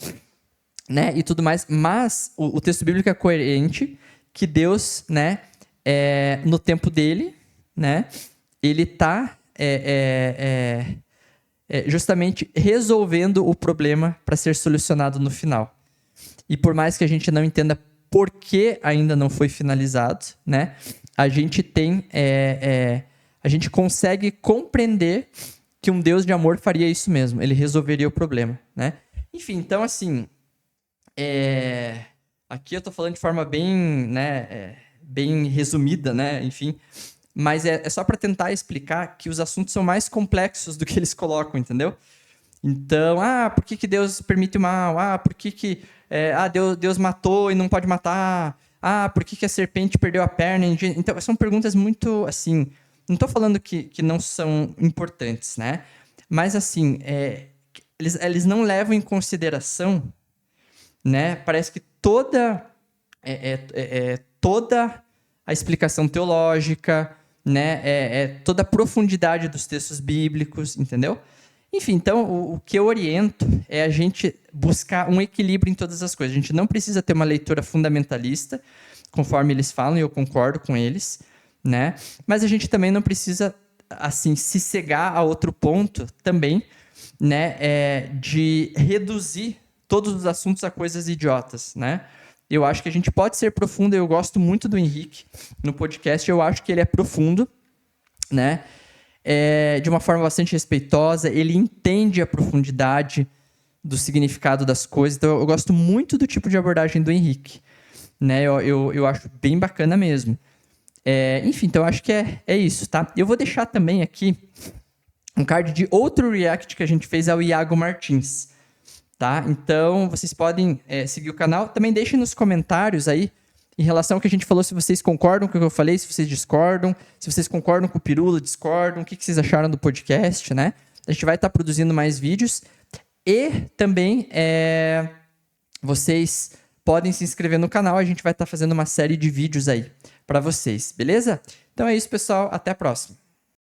[SPEAKER 1] né? E tudo mais. Mas o texto bíblico é coerente, que Deus, né? No tempo dele, né? Ele está justamente resolvendo o problema para ser solucionado no final. E por mais que a gente não entenda por que ainda não foi finalizado, né? A gente tem, a gente consegue compreender que um Deus de amor faria isso mesmo. Ele resolveria o problema, né? Enfim, então assim, aqui eu estou falando de forma bem, né, bem resumida, né? Enfim, mas é só para tentar explicar que os assuntos são mais complexos do que eles colocam, entendeu? Então, por que Deus permite o mal? Por que Deus matou e não pode matar? Por que a serpente perdeu a perna? Então, são perguntas muito, assim... Não estou falando que não são importantes, né? Mas, assim, eles não levam em consideração, né? Parece que toda a explicação teológica, né? Toda a profundidade dos textos bíblicos, entendeu? Enfim, então, o que eu oriento é a gente buscar um equilíbrio em todas as coisas. A gente não precisa ter uma leitura fundamentalista, conforme eles falam, e eu concordo com eles, né? Mas a gente também não precisa assim, se cegar a outro ponto também, né, de reduzir todos os assuntos a coisas idiotas, né? Eu acho que a gente pode ser profundo, eu gosto muito do Henrique no podcast, eu acho que ele é profundo, né? De uma forma bastante respeitosa, ele entende a profundidade do significado das coisas, então eu gosto muito do tipo de abordagem do Henrique, né? Eu acho bem bacana mesmo. Enfim, então eu acho que é isso, tá? Eu vou deixar também aqui um card de outro react que a gente fez ao Iago Martins, tá? Então, vocês podem seguir o canal. Também deixem nos comentários aí, em relação ao que a gente falou, se vocês concordam com o que eu falei, se vocês discordam, se vocês concordam com o Pirula, discordam, o que vocês acharam do podcast, né? A gente vai estar produzindo mais vídeos. E também, vocês podem se inscrever no canal, a gente vai estar fazendo uma série de vídeos aí para vocês, beleza? Então é isso, pessoal. Até a próxima.